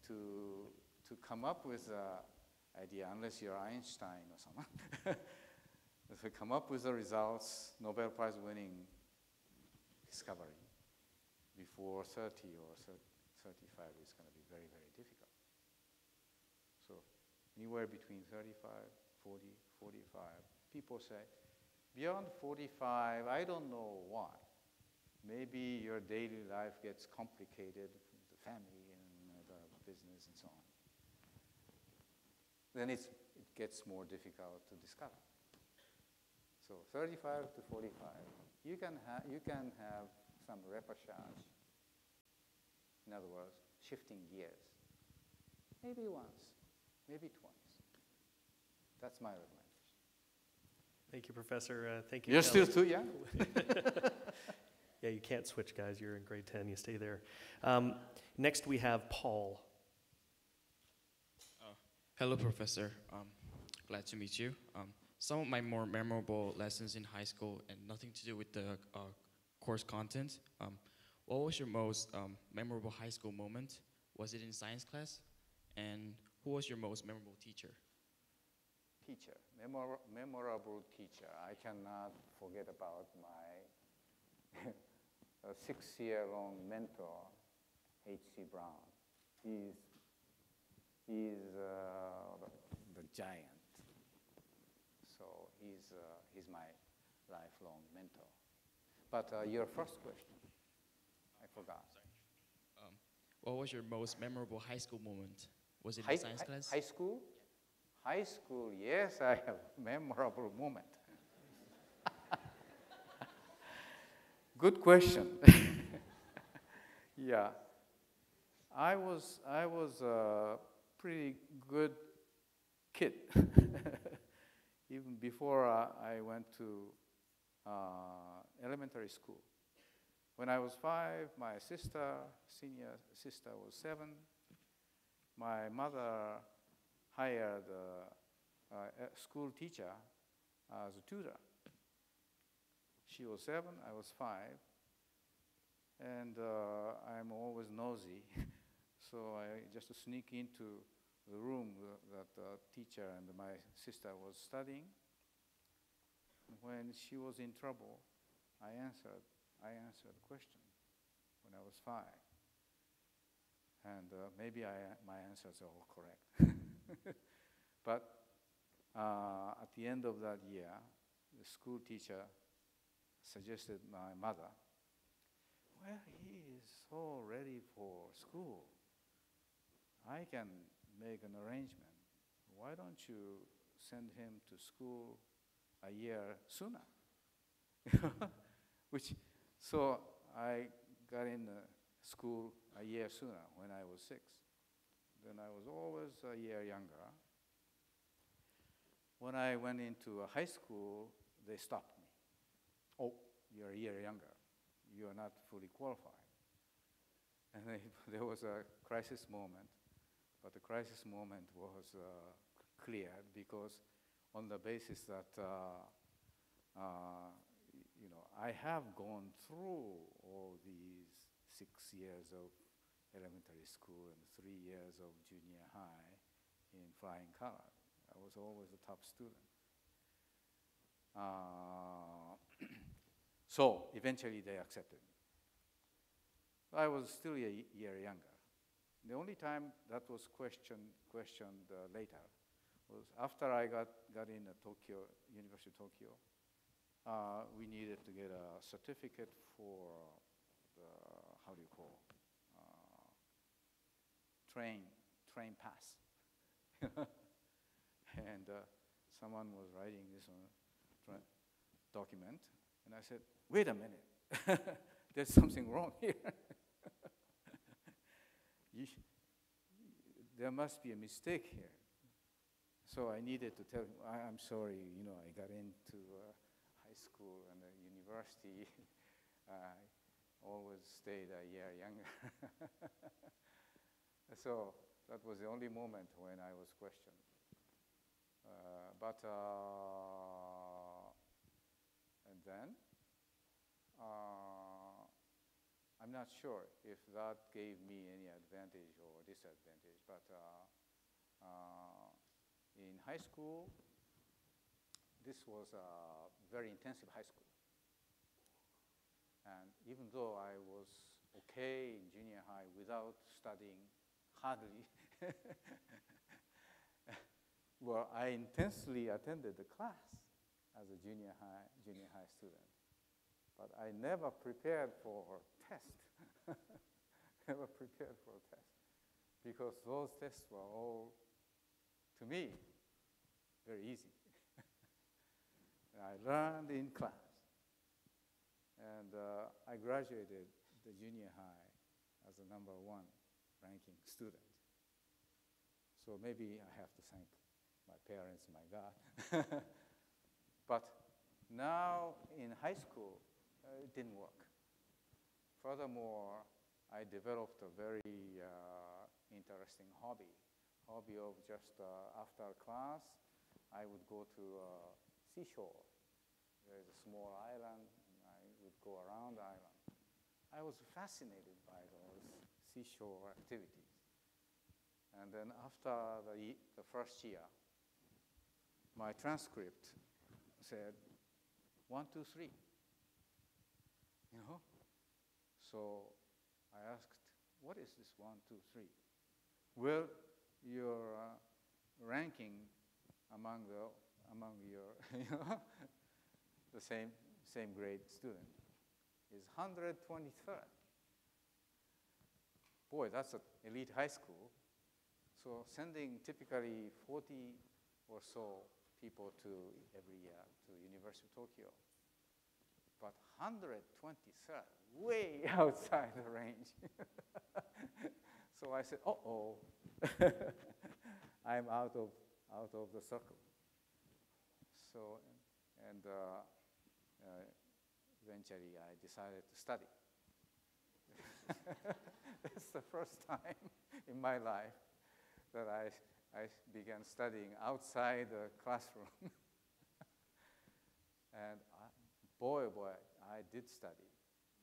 to come up with an idea, unless you're Einstein or someone, to come up with the results, Nobel Prize winning discovery before 30 or 35 is going to be very, very difficult. So anywhere between 35, 40, 45. People say, beyond 45, I don't know why. Maybe your daily life gets complicated with the family and the business and so on. Then it gets more difficult to discover. So 35 to 45, you can have some repassage. In other words, shifting gears. Maybe once, maybe twice. That's my recommendation. Thank you, Professor. Thank you. You're still too young. Yeah, you can't switch, guys. You're in grade 10. You stay there. Next, we have Paul. Hello, Professor. Glad to meet you. Some of my more memorable lessons in high school, and nothing to do with the course content. What was your most memorable high school moment? Was it in science class? And who was your most memorable teacher? Teacher, memorable teacher. I cannot forget about my 6-year-long mentor, H.C. Brown. He's the giant. So he's my lifelong mentor. But your first question, I forgot. Sorry. What was your most memorable high school moment? Was it in science class? High school? High school, yes, I have a memorable moment. Good question. Yeah, I was a pretty good kid. Even before I went to elementary school. When I was 5, my senior sister was 7. My mother hired a school teacher as a tutor. She was 7, I was 5, and I'm always nosy, so I just sneak into the room that the teacher and my sister was studying. When she was in trouble, I answered the question when I was 5. And maybe my answers are all correct. But at the end of that year, the school teacher suggested my mother, well, he is so ready for school. I can make an arrangement. Why don't you send him to school a year sooner? So I got in school a year sooner when I was 6. Then I was always a year younger. When I went into a high school, they stopped me. Oh, you're a year younger. You are not fully qualified. And there was a crisis moment, but the crisis moment was cleared because on the basis that I have gone through all these 6 years of elementary school and 3 years of junior high in flying colors. I was always a top student. So eventually they accepted me. I was still a year younger. The only time that was questioned later was after I got in at Tokyo, University of Tokyo. We needed to get a certificate for the, how do you call, train pass. And someone was writing this on a document, and I said, wait a minute, there's something wrong here. There must be a mistake here. So I needed to tell him, I'm sorry, I got into high school and university. I always stayed a year younger. So that was the only moment when I was questioned. And then, I'm not sure if that gave me any advantage or disadvantage, but in high school, this was a very intensive high school. And even though I was okay in junior high without studying hardly, well, I intensely attended the class as a junior high student. But I never prepared for a test. Never prepared for a test. Because those tests were all, to me, very easy. And I learned in class. And I graduated the junior high as a #1 ranking student. So maybe I have to thank my parents, my God. But now in high school, it didn't work. Furthermore, I developed a very interesting hobby of just after class, I would go to seashore. There is a small island, and I would go around the island. I was fascinated by those seashore activities. And then after the first year, my transcript said 1, 2, 3. So I asked, what is this 1, 2, 3? Well, your ranking among your the same grade student is 123rd. Boy, that's an elite high school. So sending typically 40 or so people every year to University of Tokyo. But 123rd, way outside the range. So I said, uh-oh, I'm out of the circle. So, and eventually I decided to study. That's the first time in my life that I began studying outside the classroom. And boy, I did study.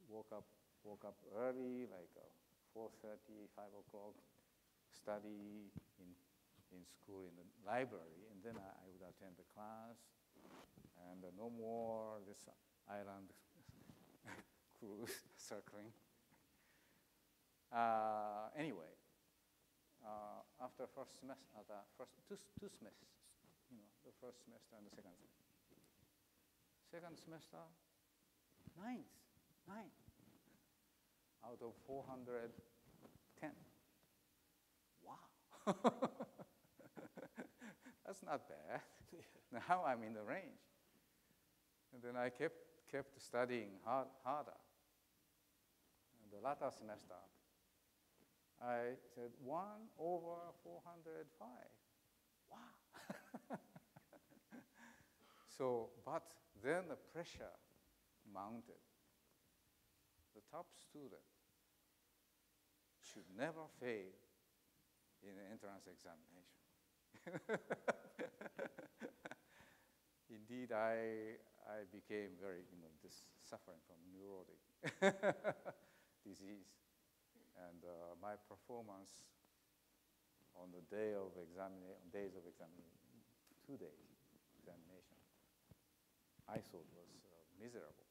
Woke up early, like 4:30, 5 o'clock, study in school, in the library, and then I would attend the class, and no more this island cruise circling. Anyway, after first semester, two semesters, the first semester and the second semester. Second semester, ninth. out of 410. Wow. That's not bad. Now I'm in the range. And then I kept studying harder. And the latter semester, I said 1 over 405. Wow. So, but then the pressure mounted. The top student should never fail in an entrance examination. Indeed, I became very, suffering from neurotic disease. And my performance on the days of examination, 2 days examination, I thought was miserable.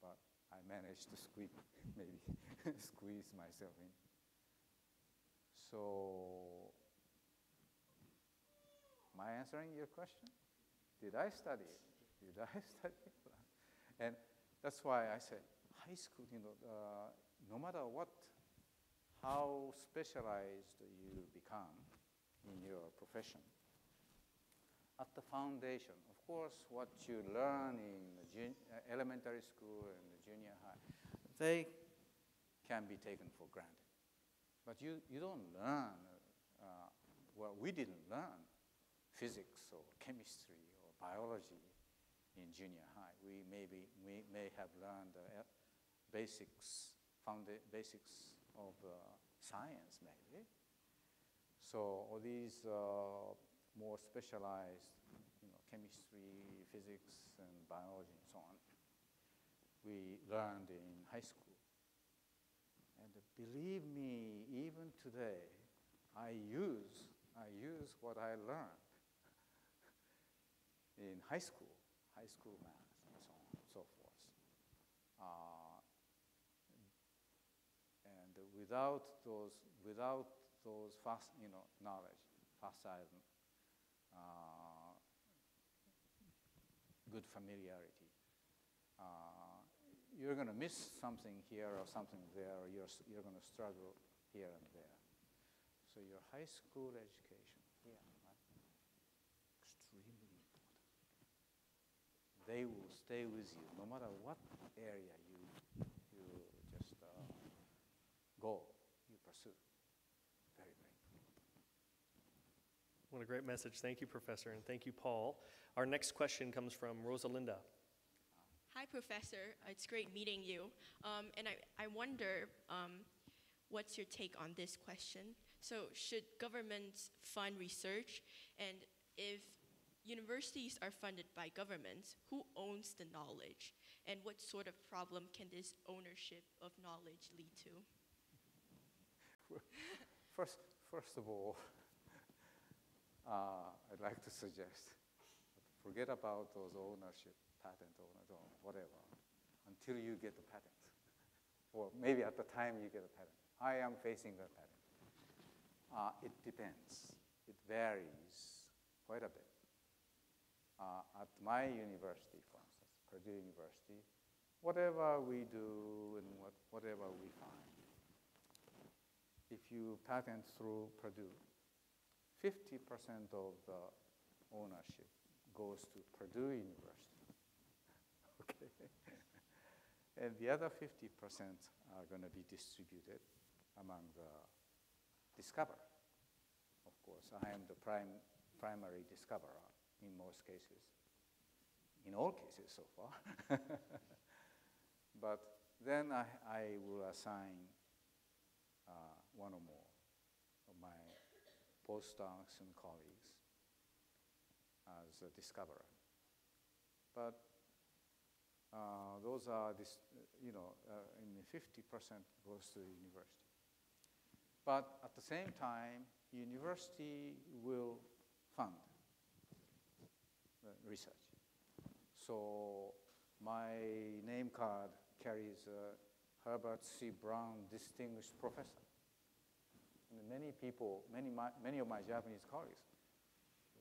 But I managed to squeeze myself in. So, am I answering your question? Did I study it? Did I study it? And that's why I said, high school, no matter how specialized you become in your profession, at the foundation, of course, what you learn in elementary school and junior high, they can be taken for granted. But you don't learn, we didn't learn physics or chemistry or biology in junior high. We may have learned basics of science, maybe. So all these more specialized, chemistry, physics, and biology, and so on, we learned in high school. And believe me, even today, I use what I learned in high school math, and so on and so forth. And without those fast, knowledge, facile, good familiarity, you're going to miss something here or something there, or you're going to struggle here and there. So your high school education here, extremely important. They will stay with you no matter what area you just pursue. Very, very important. What a great message. Thank you, Professor, and thank you, Paul. Our next question comes from Rosalinda. Hi, Professor. It's great meeting you. And I wonder, what's your take on this question? So should governments fund research? And if universities are funded by governments, who owns the knowledge? And what sort of problem can this ownership of knowledge lead to? First of all, I'd like to suggest, forget about those ownership, patent owners, or whatever, until you get the patent. Or maybe at the time you get a patent. I am facing the patent. It depends. It varies quite a bit. At my university, for instance, Purdue University, whatever we do and whatever we find, if you patent through Purdue, 50% of the ownership goes to Purdue University. Okay. And the other 50% are going to be distributed among the discoverer. Of course, I am the primary discoverer in most cases, in all cases so far. But then I will assign one or more of my postdocs and colleagues as a discoverer. But those are, in 50% goes to the university. But at the same time, university will fund the research. So my name card carries Herbert C. Brown Distinguished Professor. And many people, many of my Japanese colleagues,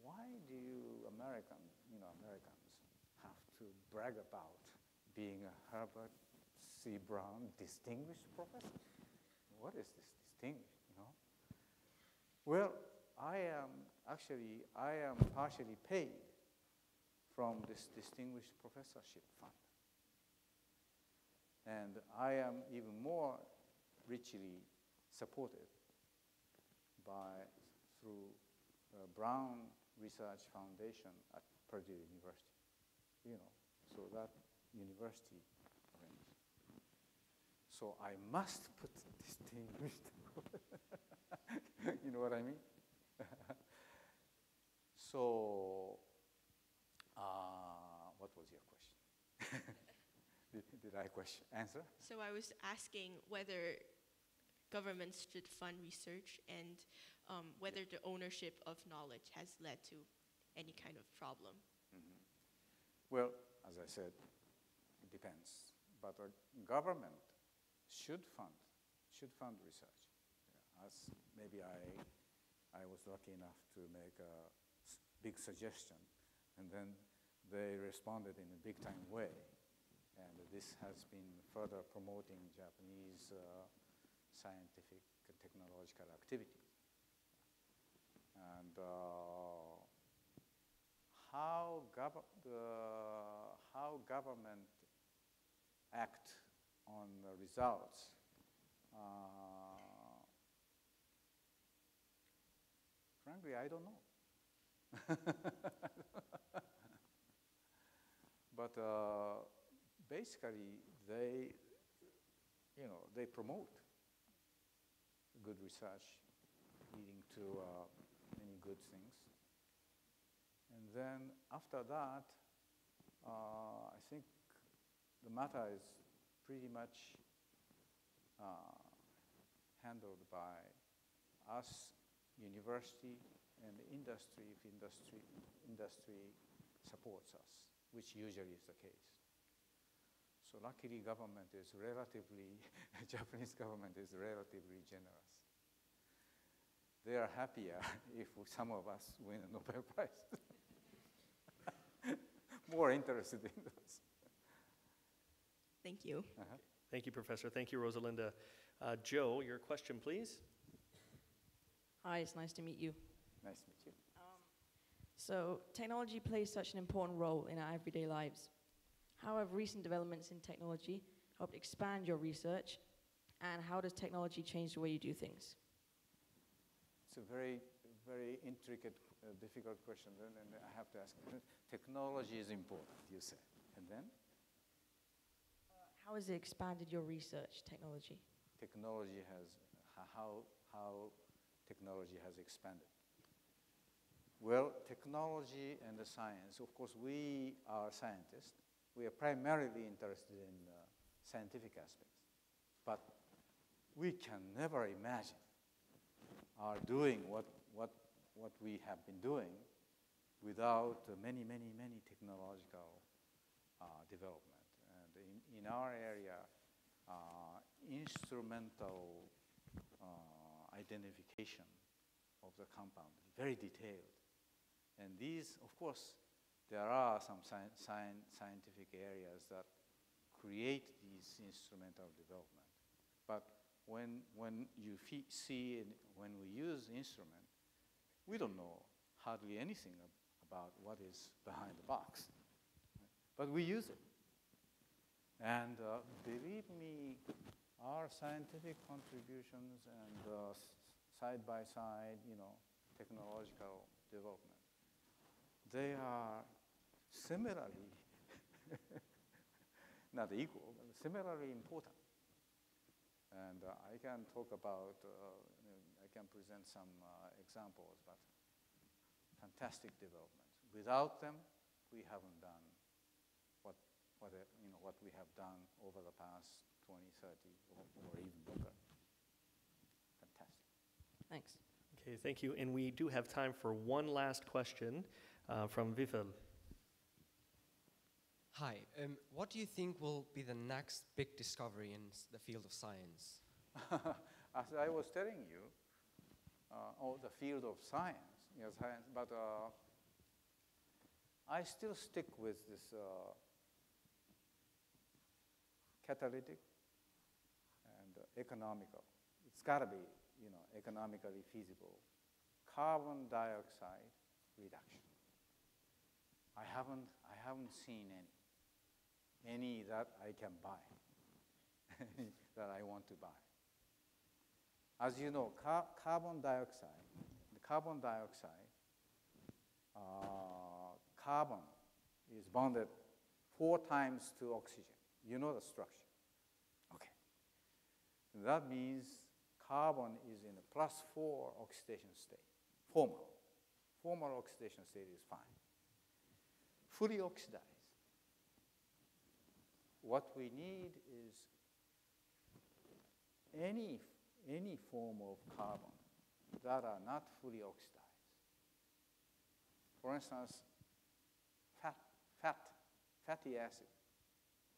why do you Americans have to brag about being a Herbert C. Brown, distinguished professor. What is this distinguished, you know? Well, I am partially paid from this distinguished professorship fund. And I am even more richly supported through Brown Research Foundation at Purdue University. You know, so that university arranged. So I must put distinguished. You know what I mean? So, what was your question? Did I answer? So I was asking whether governments should fund research and whether the ownership of knowledge has led to any kind of problem. Mm-hmm. Well, as I said, it depends. But a government should fund research. Yeah, as maybe I was lucky enough to make a big suggestion, and then they responded in a big-time way. And this has been further promoting Japanese scientific and technological activities. And how government act on the results, frankly, I don't know. But basically, they promote good research leading to many good things. And then after that, I think the matter is pretty much handled by us, university, and industry, if industry supports us, which usually is the case. So luckily, government is relatively, Japanese government is relatively generous. They are happier if some of us win a Nobel Prize. More interested in those. Thank you. Thank you, Professor. Thank you, Rosalinda. Joe, your question, please. Hi, it's nice to meet you. Nice to meet you. So, technology plays such an important role in our everyday lives. How have recent developments in technology helped expand your research, and how does technology change the way you do things? It's a very, very intricate, difficult question, and I have to ask, technology is important, you said, and then? How has it expanded your research, technology? Technology has, how technology has expanded. Well, technology and the science, of course, we are scientists. We are primarily interested in scientific aspects. But we can never imagine our doing what we have been doing without many technological development. And in our area, instrumental identification of the compound, very detailed. And these, of course, there are some scientific areas that create these instrumental development. But when you see, when we use instrument, we don't know hardly anything about what is behind the box. But we use it. And believe me, our scientific contributions and side-by-side, technological development, they are similarly, not equal, but similarly important. And I can talk about, I can present some examples, but fantastic developments. Without them, we haven't done what we have done over the past 20, 30, or even longer. Fantastic. Thanks. Okay, thank you. And we do have time for one last question from Vifel. Hi. What do you think will be the next big discovery in the field of science? As I was telling you, the field of science, but I still stick with this catalytic economical. It's got to be, economically feasible. Carbon dioxide reduction. I haven't seen any that I can buy, that I want to buy. As you know, carbon dioxide, carbon is bonded 4 times to oxygen. You know the structure. Okay. That means carbon is in a +4 oxidation state, formal. Formal oxidation state is fine. Fully oxidized. What we need is any form of carbon that are not fully oxidized. For instance, fatty acid,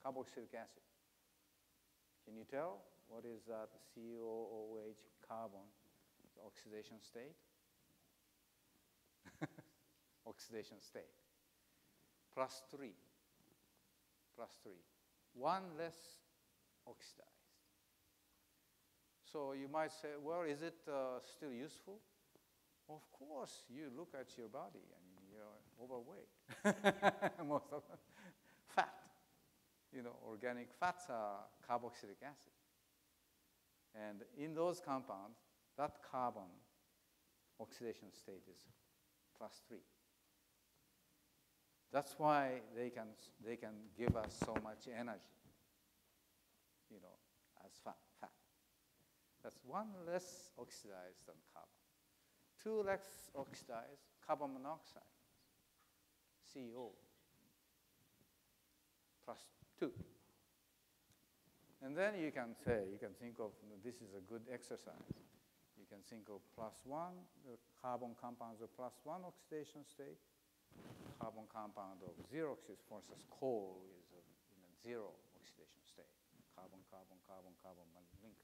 carboxylic acid. Can you tell what is that COOH carbon oxidation state? Oxidation state. +3. One less oxidized. So you might say, well, is it still useful? Of course, you look at your body and you're overweight. Most of them. Fat. Organic fats are carboxylic acid. And in those compounds, that carbon oxidation state is +3. That's why they can give us so much energy, as fat. That's 1 less oxidized than carbon. 2 less oxidized, carbon monoxide, CO, +2. And then you can think of, this is a good exercise. You can think of +1, the carbon compounds of +1 oxidation state, carbon compound of 0 oxidation, for instance, coal is in a 0 oxidation state. Carbon linked.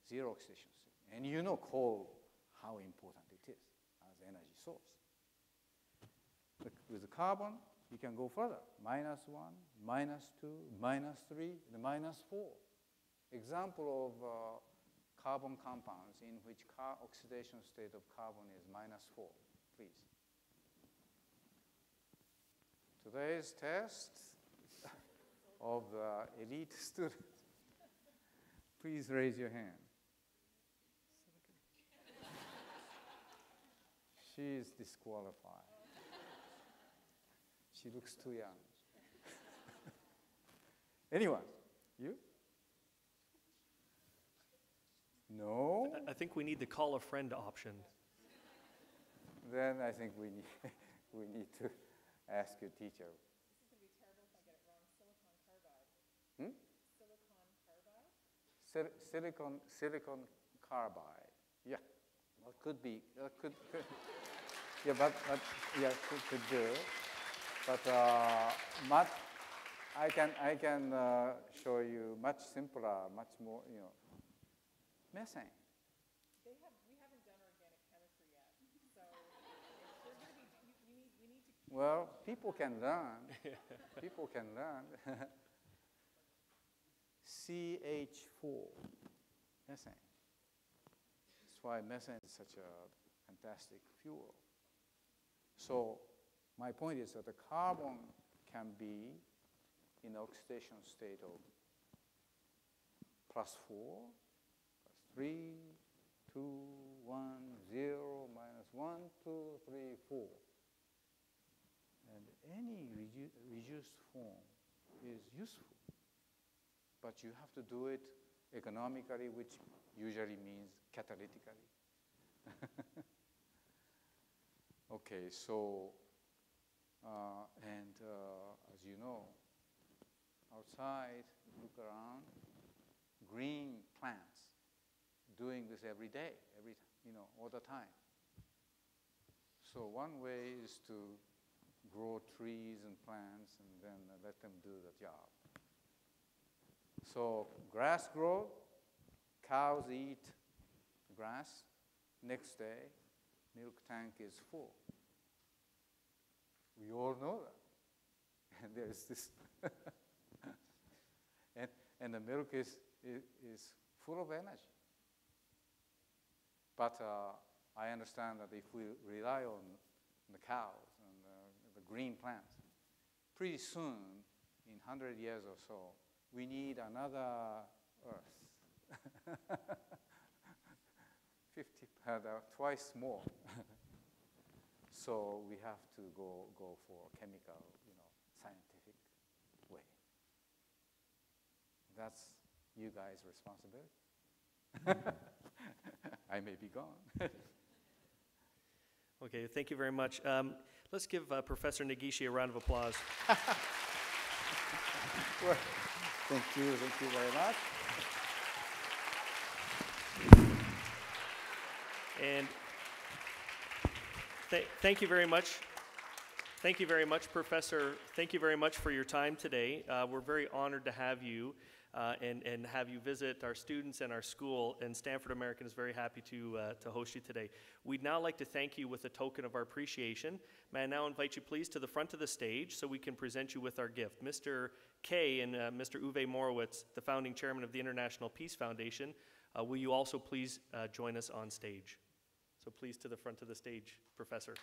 0 oxidation state. And you know coal, how important it is as energy source. With the carbon, you can go further. -1, -2, -3, and -4. Example of carbon compounds in which oxidation state of carbon is -4, please. Today's test of the elite students. Please raise your hand. She is disqualified. She looks too young. Anyone? You? No? I think we need the call a friend option. Then I think we need to ask your teacher. This is going to be terrible if I get it wrong. Silicon carbide. Silicon carbide. Silicon carbide. Yeah, well, could be. Could. Yeah, but yeah, could do. But I can show you much simpler, much more, methane. We haven't done organic chemistry yet, so we're going to be. You need to. Well, people can learn. People can learn. CH4, methane. That's why methane is such a fantastic fuel. So my point is that the carbon can be in oxidation state of +4, +3, 2, 1, 0, -1, 2, 3, 4. And any reduced form is useful. But you have to do it economically, which usually means catalytically. Okay, so, as you know, outside, look around, green plants doing this every day, all the time. So one way is to grow trees and plants and then let them do the job. So grass grows, cows eat grass. Next day, milk tank is full. We all know that. And there's this, and the milk is is full of energy. But I understand that if we rely on the cows and the green plants, pretty soon, in 100 years or so, we need another Earth. 2x more. So we have to go for chemical, scientific way. That's you guys' responsibility. I may be gone. Okay, thank you very much. Let's give Professor Negishi a round of applause. Well, thank you very much. And thank you very much. Thank you very much, Professor. Thank you very much for your time today. We're very honored to have you and have you visit our students and our school, and Stamford American is very happy to host you today. We'd now like to thank you with a token of our appreciation. May I now invite you please to the front of the stage so we can present you with our gift. Mr. Kay and Mr. Uwe Morowitz, the founding chairman of the International Peace Foundation, will you also please join us on stage? So please to the front of the stage, Professor.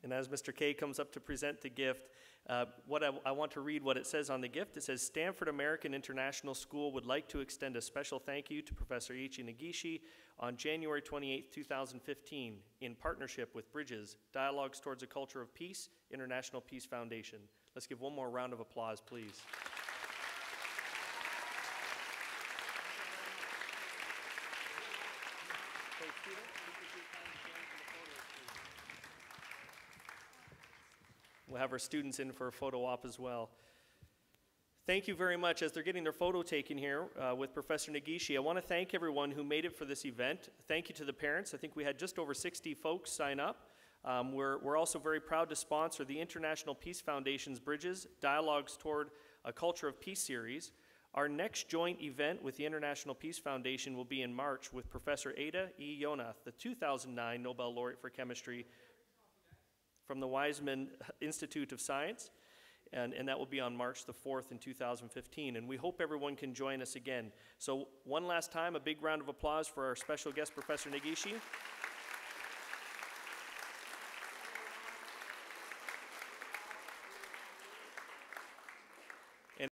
And as Mr. K comes up to present the gift, I want to read what it says on the gift. It says, Stamford American International School would like to extend a special thank you to Professor Ei-ichi Negishi on January 28, 2015, in partnership with Bridges, Dialogues Towards a Culture of Peace, International Peace Foundation. Let's give one more round of applause, please. We'll have our students in for a photo op as well. Thank you very much. As they're getting their photo taken here with Professor Negishi, I want to thank everyone who made it for this event. Thank you to the parents. I think we had just over 60 folks sign up. We're also very proud to sponsor the International Peace Foundation's Bridges, Dialogues Toward a Culture of Peace series. Our next joint event with the International Peace Foundation will be in March with Professor Ada E. Yonath, the 2009 Nobel Laureate for Chemistry from the Weizmann Institute of Science, and that will be on March the 4th in 2015, and we hope everyone can join us again. So one last time, a big round of applause for our special guest, Professor Negishi.